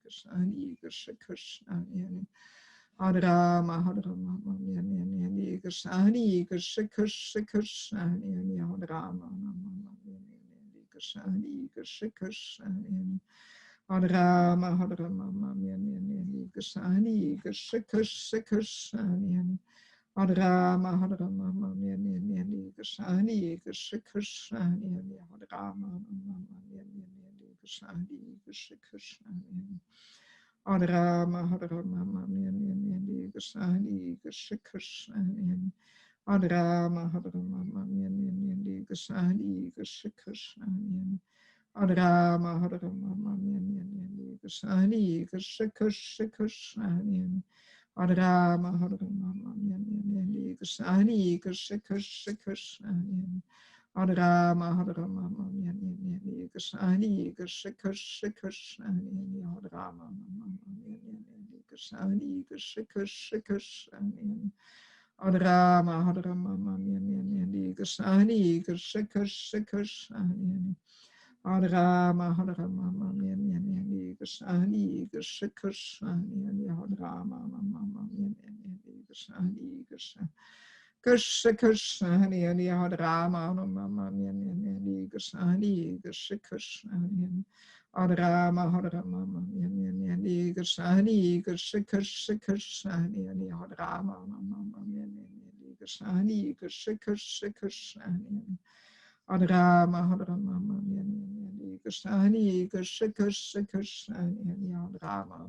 Krishna, Krishna, Krishna, Hare Rama, Hare Rama, Krishna, Krishna, Krishna, Krishna, Hare Rama, Krishna, Krishna, Krishna, Hare Rama, Hare Rama, Krishna, Krishna, Krishna, Krishna, Hare Rama, Hare Rama, Krishna, Krishna, Krishna, Hare Rama, Krishna, Krishna, Krishna, Hare Rama, Hare Rama, Krishna, Krishna, Krishna, Hare Rama, Hare Rama, Krishna, Krishna, Krishna, Hare Rama, Hare Rama, Krishna, Krishna, Krishna, Krishna, Hare Rama, Hare Rama, Krishna, Krishna, Krishna, Krishna, Hare Rama, Hare Rama, Krishna, Krishna, Krishna, Krishna, Hare Rama, Krishna, Krishna, Krishna, Krishna, Hare Rama, Hare Rama, Hare Krishna, Hare Krishna, Krishna Krishna, Hare Rama, Hare Rama, Hare Krishna, Hare Krishna, Krishna, Hare Rama, Hare Krishna, Hare Krishna, Krishna Krishna, Hare Rama, Hare Krishna, Hare Krishna, Krishna, Hare Rama, Hare Rama, Hare Krishna, Hare Krishna, Krishna Krishna, Hare Rama, Hare Krishna, Hare Krishna, Krishna Krishna, Hare Rama, Hare Rama, Hare Krishna, Hare Krishna, Krishna Krishna, Hare Rama, Hare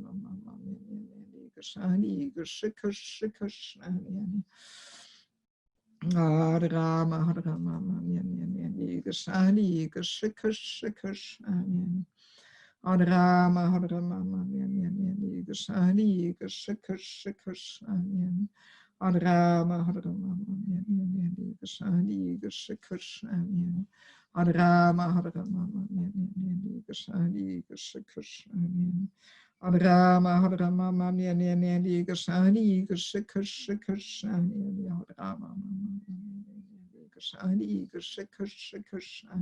Krishna, Hare Krishna, Krishna Krishna, Hare Rama, Hare Rama, Hare Krishna, Hare Krishna, Krishna Krishna, Hare Rama, Hare Rama, Hare Krishna, Hare Krishna, Krishna Krishna, Hare Rama, Hare Rama, Hare Krishna, Hare Krishna, Krishna, Hare Rama, Hare Rama, Hare Krishna, Hare Krishna, Krishna, Hare Rama, Hare Rama, Hare Krishna, Hare Krishna, Krishna Krishna, Hare Rama, Hare Krishna, Hare Krishna, Krishna Krishna,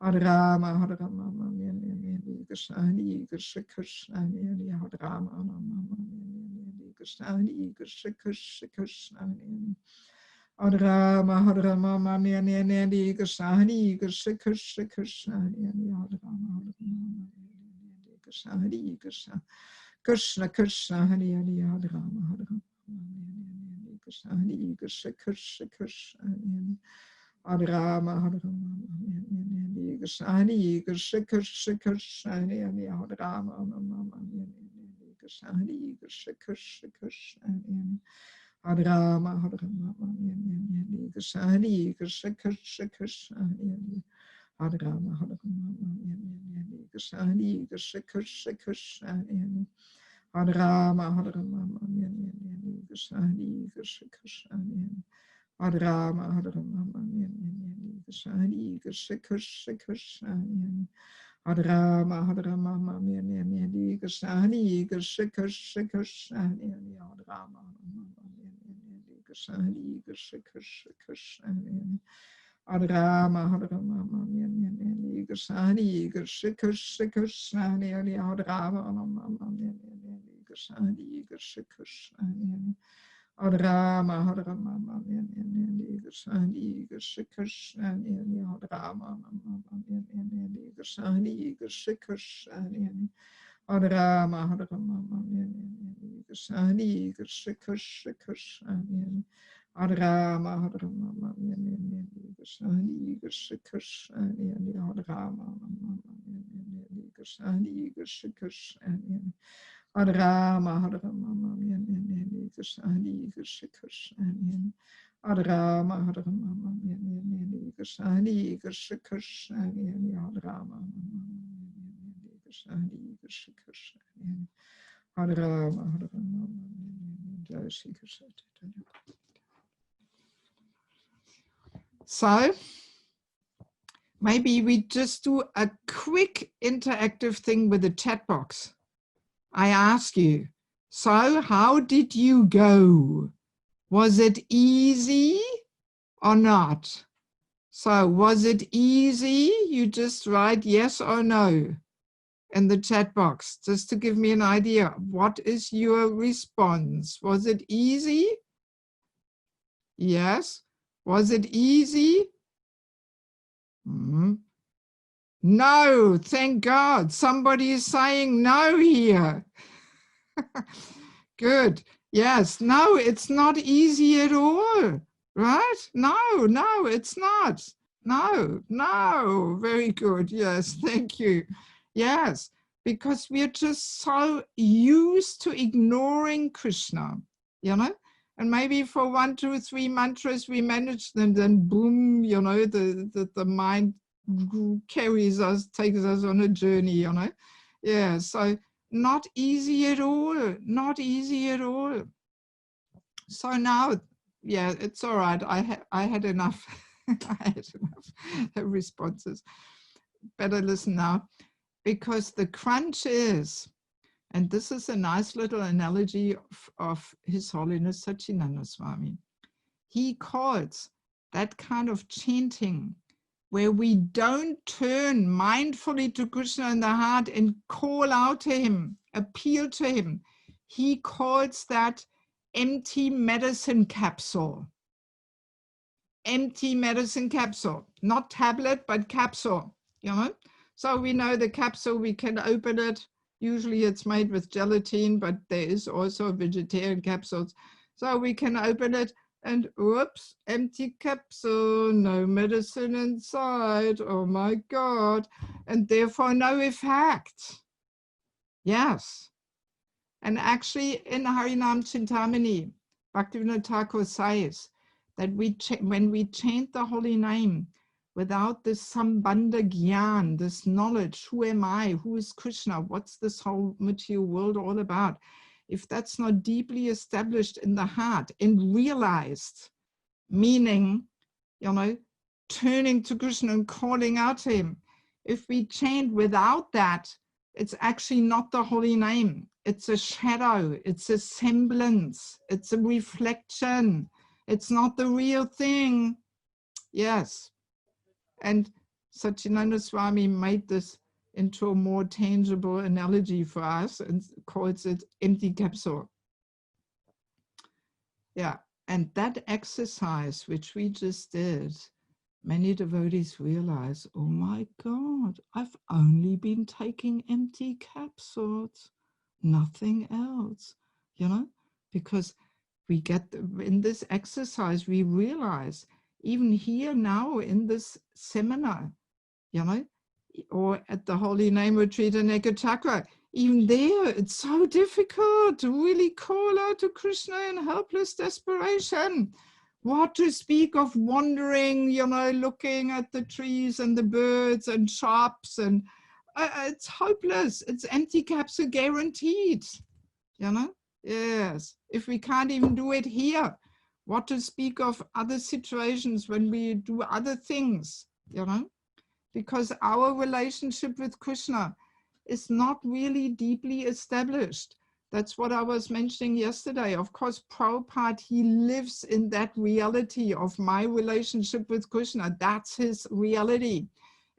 Hare Rama, Hare Rama, Hare Krishna, Hare Krishna, Krishna, Hare Rama, Hare Krishna, Hare Krishna, Krishna Krishna, Hare Rama, Hare Rama, Hare Krishna, Hare Krishna, Krishna Krishna, Hare Rama, Hare Krishna, Hare Krishna, Krishna Krishna, Hare Rama, Hare Rama, Krishna, Hare Krishna, Krishna Krishna, Hare Rama, Hare Rama, Hare Krishna, Hare Krishna, Krishna Krishna, Hare Rama, Hare Krishna, Hare Krishna, Krishna Krishna, Hare Rama, Hare Rama, Hare Krishna, Hare Krishna, Krishna Krishna, Hare Rama, Hare Rama, Hare Krishna, Hare Krishna, Krishna Krishna, Hare Rama, Hare Rama, Hare Krishna, Hare Krishna, Krishna, Hare Rama, Hare Rama, Hare Krishna, Hare Krishna, Krishna Krishna, Hare Rama, Hare Rama, Hare Krishna, Hare Krishna, Krishna Krishna, Hare Rama, Hare Krishna, Hare Krishna, Krishna Krishna, Hare Rama, Hare Rama, Hare Krishna, Hare Krishna, Krishna Krishna, Hare Rama, Hare Krishna, Hare Krishna, Krishna, Hare Rama, Hare Rama, Hare Krishna, Hare Krishna, Krishna, Hare Rama, Hare Krishna, Hare Krishna, Krishna, Hare Rama, Hare Rama, Hare Krishna, Hare Krishna, Krishna Krishna, Hare Rama, Hare Rama, Hare Krishna, Hare Krishna, Krishna, Hare Rama, Hare Krishna, Hare Krishna, Krishna, Hare Rama, Hare Rama, Hare Krishna, Hare Krishna, Krishna, Hare Rama, Hare Rama, Hare Krishna, Hare Krishna, Krishna, Hare Rama, Hare Krishna, Hare Krishna, Krishna, Hare Rama, Hare Rama, Jai Shri Krishna. So, maybe we just do a quick interactive thing with the chat box. I ask you, so how did you go? Was it easy or not? So was it easy? You just write yes or no in the chat box, just to give me an idea. What is your response? Was it easy? Yes. Was it easy? No, thank God. Somebody is saying no here. Good. Yes. No, it's not easy at all. Right? No, it's not. No. Very good. Yes. Thank you. Yes. Because we're just so used to ignoring Krishna, you know? And maybe for 1, 2, 3 mantras we manage them, then boom, you know, the mind carries us, takes us on a journey, you know. Yeah, so not easy at all, not easy at all. So now, yeah, it's all right. I had enough. I had enough responses. Better listen now, because the crunch is, And this is a nice little analogy of His Holiness Satchidananda Swami. He calls that kind of chanting where we don't turn mindfully to Krishna in the heart and call out to him, appeal to him. He calls that empty medicine capsule. Empty medicine capsule, not tablet, but capsule, you know? So we know the capsule, we can open it. Usually it's made with gelatin, but there is also vegetarian capsules. So we can open it and whoops, empty capsule, no medicine inside. Oh my God. And therefore no effect. Yes. And actually in Harinam Chintamani, Bhaktivinoda Thakur says that when we chant the holy name without this sambandha gyan, this knowledge, who am I, who is Krishna, what's this whole material world all about? If that's not deeply established in the heart and realized, meaning, you know, turning to Krishna and calling out to him, if we chant without that, it's actually not the holy name. It's a shadow, it's a semblance, it's a reflection. It's not the real thing. Yes. And Satchidananda Swami made this into a more tangible analogy for us and calls it empty capsule. Yeah. And that exercise, which we just did, many devotees realize, oh my God, I've only been taking empty capsules, nothing else, you know, because we get in this exercise, we realize even here now in this seminar, you know, or at the Holy Name Retreat in Ekachakra, even there, it's so difficult to really call out to Krishna in helpless desperation. What to speak of wandering, you know, looking at the trees and the birds and shops, and it's hopeless. It's empty capsule guaranteed, you know. Yes, if we can't even do it here, what to speak of other situations when we do other things, you know, because our relationship with Krishna is not really deeply established. That's what I was mentioning yesterday. Of course, Prabhupada, he lives in that reality of my relationship with Krishna. That's his reality.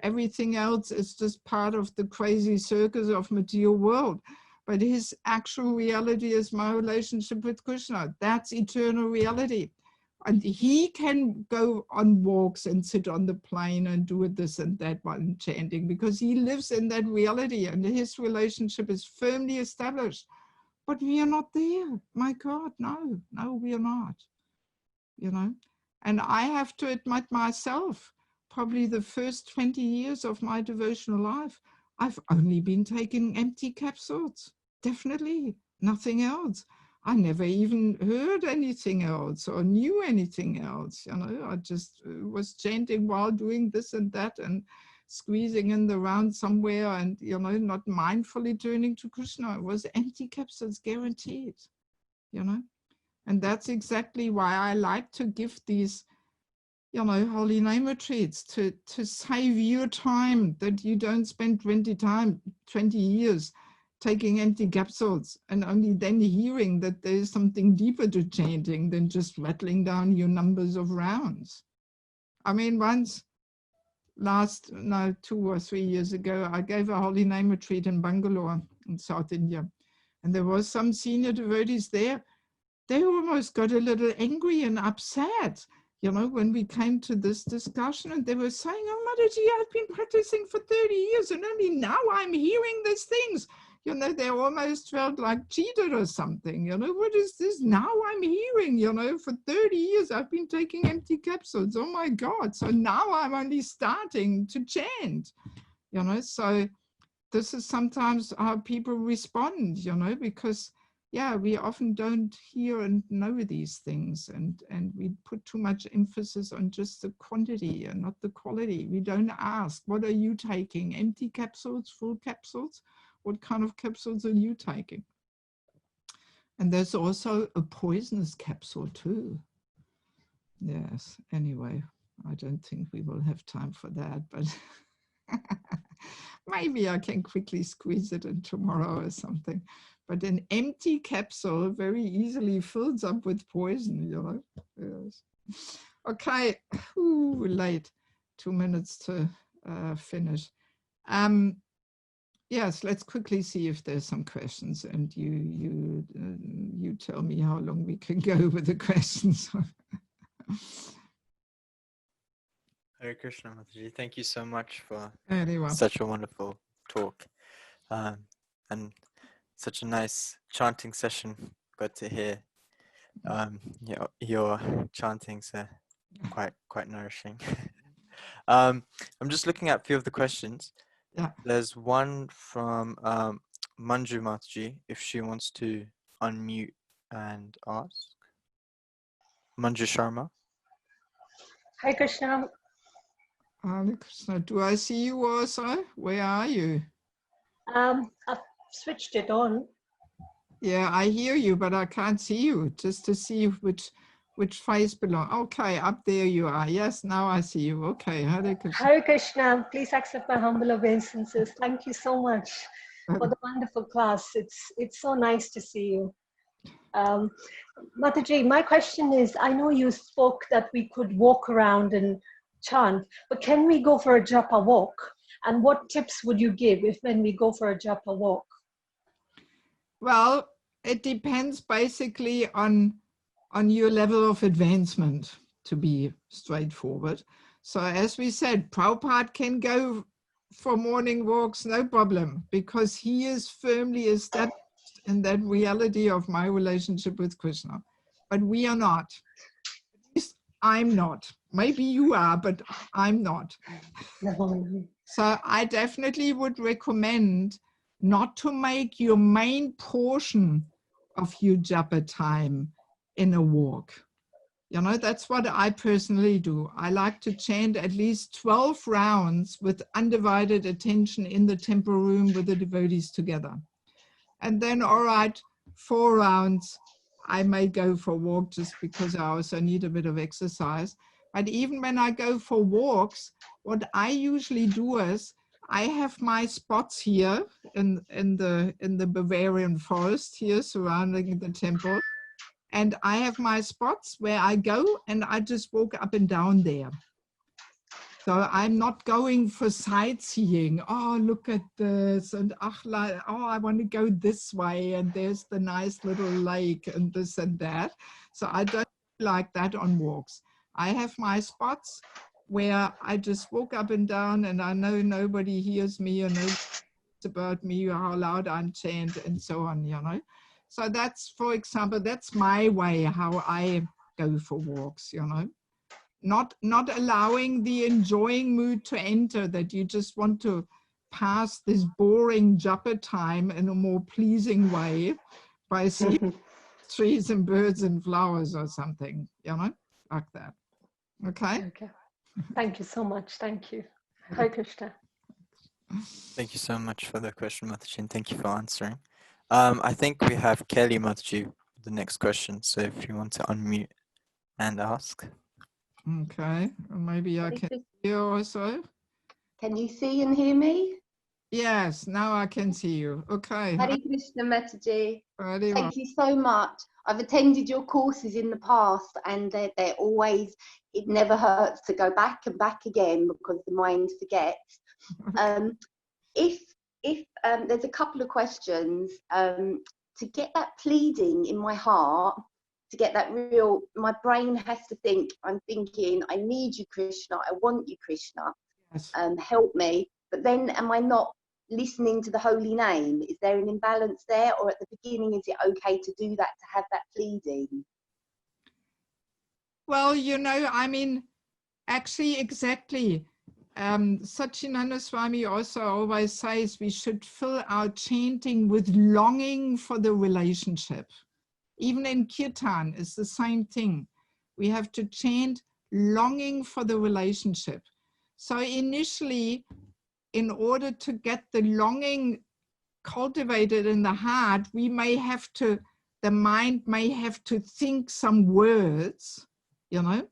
Everything else is just part of the crazy circus of material world. But his actual reality is my relationship with Krishna. That's eternal reality. And he can go on walks and sit on the plane and do this and that one chanting because he lives in that reality and his relationship is firmly established. But we are not there. My God, no, we are not, you know. And I have to admit myself, probably the first 20 years of my devotional life, I've only been taking empty capsules. Definitely nothing else. I never even heard anything else or knew anything else. You know, I just was chanting while doing this and that and squeezing in the round somewhere and, you know, not mindfully turning to Krishna. It was empty capsules guaranteed, you know. And that's exactly why I like to give these, you know, holy name retreats to save your time, that you don't spend 20 years taking empty capsules and only then hearing that there's something deeper to chanting than just rattling down your numbers of rounds. I mean, once 2 or 3 years ago, I gave a holy name retreat in Bangalore in South India. And there was some senior devotees there. They almost got a little angry and upset, you know, when we came to this discussion, and they were saying, oh, Mataji, I've been practicing for 30 years and only now I'm hearing these things. You know, they almost felt like cheated or something, you know, what is this? Now I'm hearing, you know, for 30 years I've been taking empty capsules. Oh my God. So now I'm only starting to chant, you know. So this is sometimes how people respond, you know, because yeah, we often don't hear and know these things, and we put too much emphasis on just the quantity and not the quality. We don't ask, what are you taking? Empty capsules, full capsules? What kind of capsules are you taking? And there's also a poisonous capsule too. Yes, anyway, I don't think we will have time for that, but Maybe I can quickly squeeze it in tomorrow or something. But an empty capsule very easily fills up with poison, you know. Yes. Okay, ooh, late. 2 minutes to finish. Yes, let's quickly see if there's some questions, and you tell me how long we can go with the questions. Hare Krishna, Mataji. Thank you so much for Anyway. such a wonderful talk, and such a nice chanting session. Got to hear your chantings are quite nourishing. I'm just looking at a few of the questions. Yeah. There's one from Manju Mataji, if she wants to unmute and ask. Manju Sharma. Hi Krishna. Hare Krishna. Do I see you also? Where are you? I've switched it on. Yeah, I hear you, but I can't see you. Just to see which face belongs. Okay, up there you are. Yes, now I see you. Okay, Hare Krishna. Hare Krishna. Please accept my humble obeisances. Thank you so much for the wonderful class. It's so nice to see you. Mataji, my question is, I know you spoke that we could walk around and chant, but can we go for a Japa walk? And what tips would you give if when we go for a Japa walk? Well, it depends basically on your level of advancement, to be straightforward. So as we said, Prabhupada can go for morning walks, no problem, because he is firmly established in that reality of my relationship with Krishna. But we are not. At least I'm not. Maybe you are, but I'm not. So I definitely would recommend not to make your main portion of your japa time in a walk. You know, that's what I personally do. I like to chant at least 12 rounds with undivided attention in the temple room with the devotees together. And then, all right, 4 rounds, I may go for a walk just because I also need a bit of exercise. But even when I go for walks, what I usually do is I have my spots here in the Bavarian forest here surrounding the temple. And I have my spots where I go and I just walk up and down there. So I'm not going for sightseeing. Oh, look at this. And oh, I want to go this way. And there's the nice little lake and this and that. So I don't like that on walks. I have my spots where I just walk up and down and I know nobody hears me or nobody knows about me or how loud I'm chant and so on, you know. So that's, for example, that's my way how I go for walks, you know. Not allowing the enjoying mood to enter, that you just want to pass this boring japa time in a more pleasing way by seeing trees and birds and flowers or something, you know, like that. Okay? Okay. Thank you so much. Thank you. Hare Krishna. Thank you so much for the question, Mataji, and thank you for answering. I think we have Kelly Mataji, the next question. So if you want to unmute and ask. Okay, maybe I can hear also. Can you see and hear me? Yes, now I can see you. Okay. Hare Krishna Mataji. Very well. Thank you so much. I've attended your courses in the past and they're always, it never hurts to go back and back again because the mind forgets. If there's a couple of questions, to get that pleading in my heart, to get that real, my brain has to think, I'm thinking, I need you, Krishna, I want you, Krishna, Yes. Help me. But then am I not listening to the holy name? Is there an imbalance there? Or at the beginning, is it okay to do that, to have that pleading? Well, you know, I mean, actually, exactly. Satchinanda Swami also always says we should fill our chanting with longing for the relationship. Even in kirtan, it's the same thing. We have to chant longing for the relationship. So initially, in order to get the longing cultivated in the heart, we may have to, the mind may have to think some words, you know,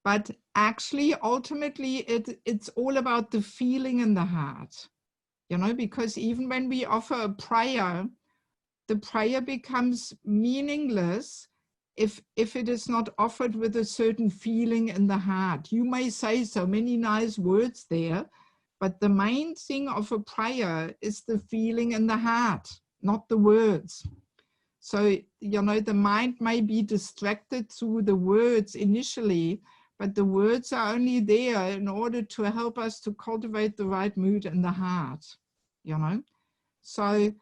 but actually, ultimately, it's all about the feeling in the heart, you know, because even when we offer a prayer, the prayer becomes meaningless if it is not offered with a certain feeling in the heart. You may say so many nice words there, but the main thing of a prayer is the feeling in the heart, not the words. So, you know, the mind may be distracted through the words initially, but the words are only there in order to help us to cultivate the right mood in the heart, you know. So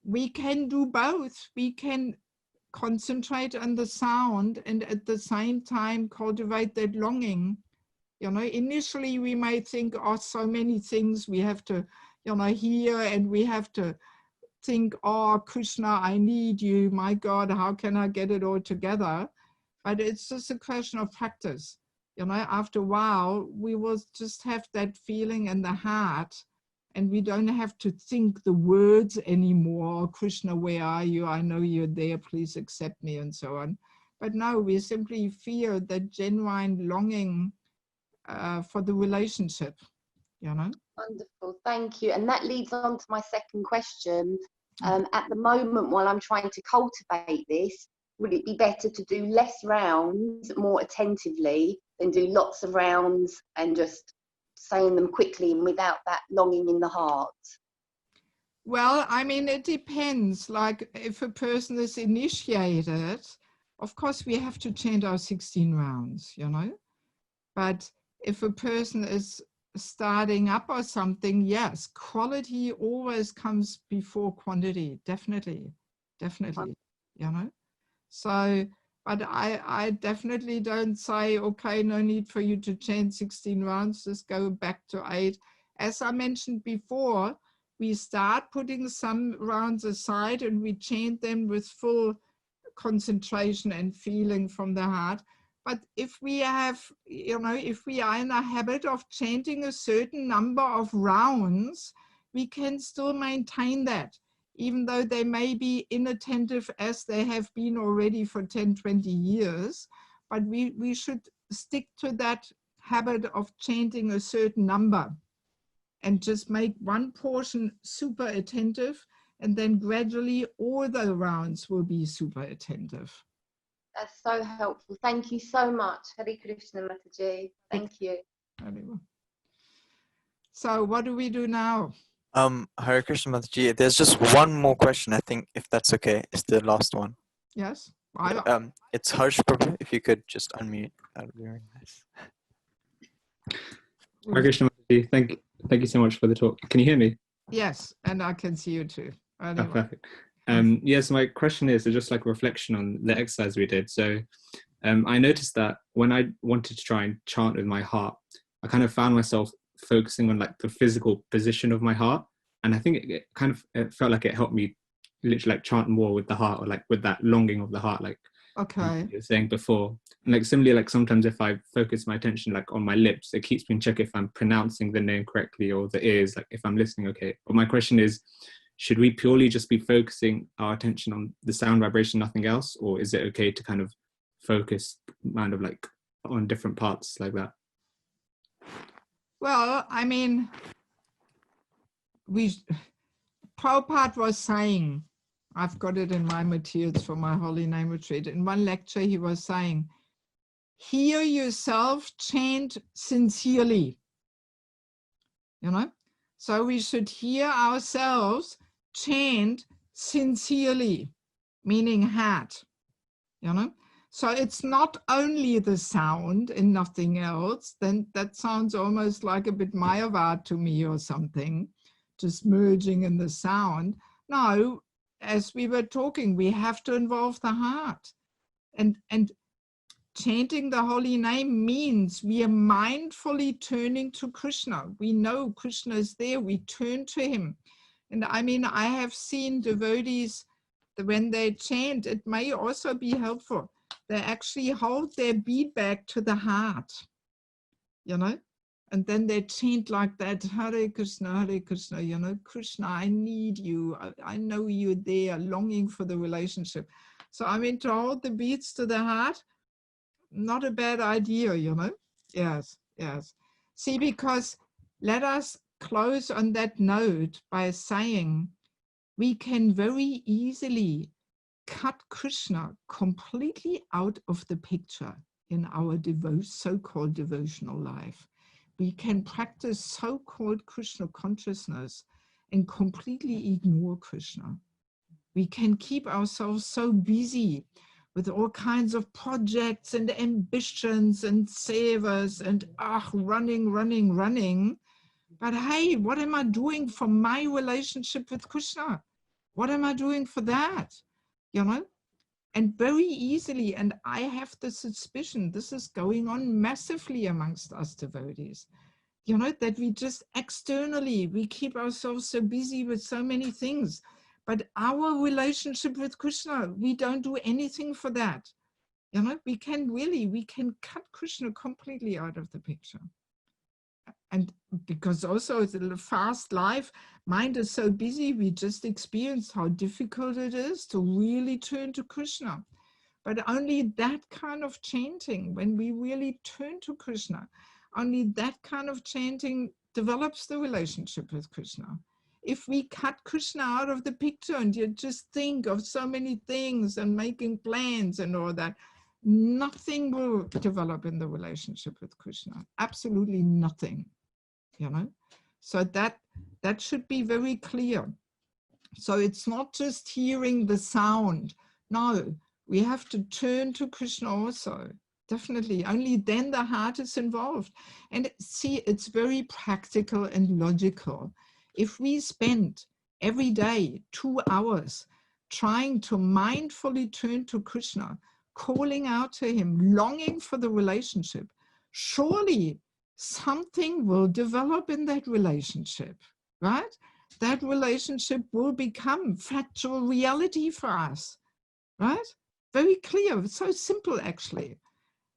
we can do both. We can concentrate on the sound and at the same time cultivate that longing. You know, initially we may think, oh, so many things we have to, you know, hear, and we have to think, oh, Krishna, I need you. My God, how can I get it all together? But it's just a question of practice. You know, after a while, we will just have that feeling in the heart, and we don't have to think the words anymore. Krishna, where are you? I know you're there. Please accept me, and so on. But no, we simply feel that genuine longing for the relationship, you know. Wonderful, thank you. And that leads on to my second question. At the moment, while I'm trying to cultivate this, would it be better to do less rounds more attentively than do lots of rounds and just saying them quickly and without that longing in the heart? Well, I mean, it depends. Like if a person is initiated, of course, we have to chant our 16 rounds, you know. But if a person is starting up or something, yes, quality always comes before quantity. Definitely, definitely, you know. So, but I definitely don't say, okay, no need for you to chant 16 rounds, just go back to 8. As I mentioned before, we start putting some rounds aside and we chant them with full concentration and feeling from the heart. But if we have, you know, if we are in a habit of chanting a certain number of rounds, we can still maintain that, even though they may be inattentive as they have been already for 10, 20 years. But we should stick to that habit of chanting a certain number and just make one portion super attentive, and then gradually all the rounds will be super attentive. That's so helpful. Thank you so much. Hare Krishna, Mataji. Thank you. So what do we do now? Hare Krishna Mataji, there's just one more question, I think, if that's okay. It's the last one. Yes. It's Harsh Prabhu. If you could just unmute, that would be very nice. Hare Krishna Mataji, thank you so much for the talk. Can you hear me? Yes, and I can see you too. Oh, perfect. Yes, my question is just like a reflection on the exercise we did. So I noticed that when I wanted to try and chant with my heart, I kind of found myself focusing on like the physical position of my heart, and I think it felt like it helped me literally like chant more with the heart, or like with that longing of the heart, like you were saying before. And like similarly, like sometimes if I focus my attention like on my lips, it keeps me in check if I'm pronouncing the name correctly, or the ears, like if I'm listening okay. But my question is, should we purely just be focusing our attention on the sound vibration, nothing else? Or is it okay to kind of focus kind of like on different parts like that? Well, I mean, Prabhupada was saying, I've got it in my materials for my Holy Name Retreat. In one lecture, he was saying, hear yourself chant sincerely. You know? So we should hear ourselves chant sincerely, meaning heart, you know? So it's not only the sound and nothing else, then that sounds almost like a bit Mayavad to me or something, just merging in the sound. No, as we were talking, we have to involve the heart. And chanting the holy name means we are mindfully turning to Krishna. We know Krishna is there, we turn to him. And I mean, I have seen devotees that when they chant, it may also be helpful. They actually hold their bead back to the heart, you know, and then they chant like that, Hare Krishna, you know, Krishna, I need you. I know you're there, longing for the relationship. So I mean, to hold the beads to the heart, not a bad idea, you know. Yes, yes. See, because let us close on that note by saying we can very easily cut Krishna completely out of the picture in our so-called devotional life. We can practice so-called Krishna consciousness and completely ignore Krishna. We can keep ourselves so busy with all kinds of projects and ambitions and sevas and running. But hey, what am I doing for my relationship with Krishna? What am I doing for that? You know? And very easily, and I have the suspicion this is going on massively amongst us devotees, you know, that we just externally, we keep ourselves so busy with so many things, but our relationship with Krishna, we don't do anything for that. You know, we can cut Krishna completely out of the picture. And because also the fast life, mind is so busy, we just experienced how difficult it is to really turn to Krishna. But only that kind of chanting, when we really turn to Krishna, only that kind of chanting develops the relationship with Krishna. If we cut Krishna out of the picture and you just think of so many things and making plans and all that, nothing will develop in the relationship with Krishna. Absolutely nothing. You know, so that should be very clear. So it's not just hearing the sound. No, we have to turn to Krishna also. Definitely. Only then the heart is involved. And see, it's very practical and logical. If we spend every day 2 hours trying to mindfully turn to Krishna, calling out to him, longing for the relationship, surely something will develop in that relationship, right? That relationship will become factual reality for us, right? Very clear, it's so simple actually.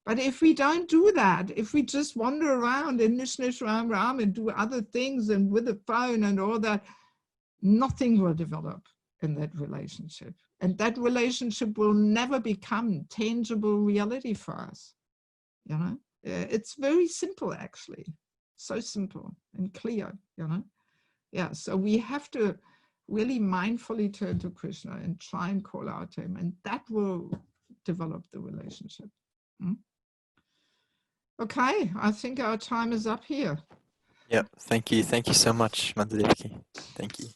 But if we don't do that, if we just wander around and nish ram and do other things and with the phone and all that, nothing will develop in that relationship. And that relationship will never become tangible reality for us, you know? It's very simple, actually. So simple and clear, you know? Yeah, so we have to really mindfully turn to Krishna and try and call out to him, and that will develop the relationship. Okay, I think our time is up here. Yep, thank you. Thank you so much, Mother Devaki. Thank you.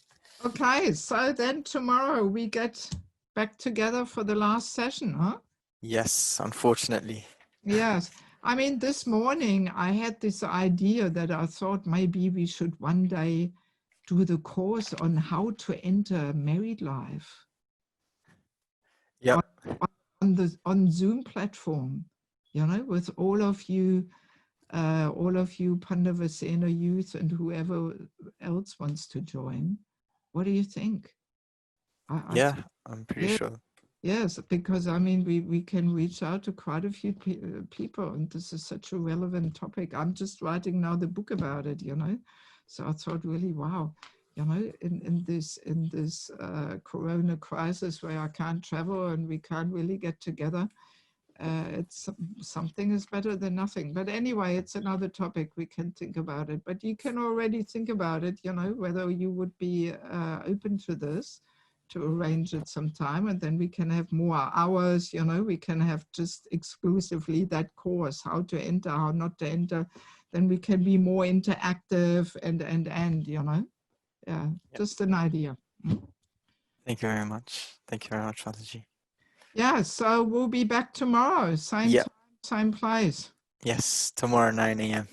Okay, so then tomorrow we get back together for the last session, huh? Yes, unfortunately. Yes. I mean, this morning I had this idea that I thought maybe we should one day do the course on how to enter married life. Yep. On Zoom platform, you know, with all of you Pandavasena youth and whoever else wants to join. What do you think? I'm pretty sure. Yes, because I mean, we can reach out to quite a few people, and this is such a relevant topic. I'm just writing now the book about it, you know. So I thought, really, wow, you know, in this Corona crisis where I can't travel and we can't really get together, it's something is better than nothing. But anyway, it's another topic. We can think about it. But you can already think about it, you know, whether you would be open to this, to arrange it sometime, and then we can have more hours, you know, we can have just exclusively that course, how to enter, how not to enter, then we can be more interactive and you know, yeah, yep. Just an idea. Thank you very much. Thank you very much, Mataji. Yeah, so we'll be back tomorrow, same time, same place. Yes, tomorrow 9 a.m.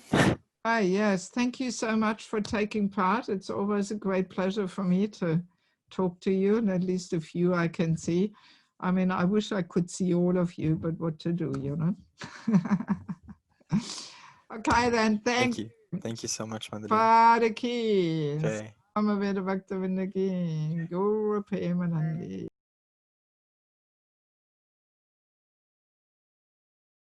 Hi, yes, thank you so much for taking part. It's always a great pleasure for me to talk to you, and at least a few I can see. I mean, I wish I could see all of you, but what to do, you know? Okay, then, thank you. Thank you so much, Mother. Padaki. Okay. Samaveda Bhakta Vindaki. Guru Premanandi.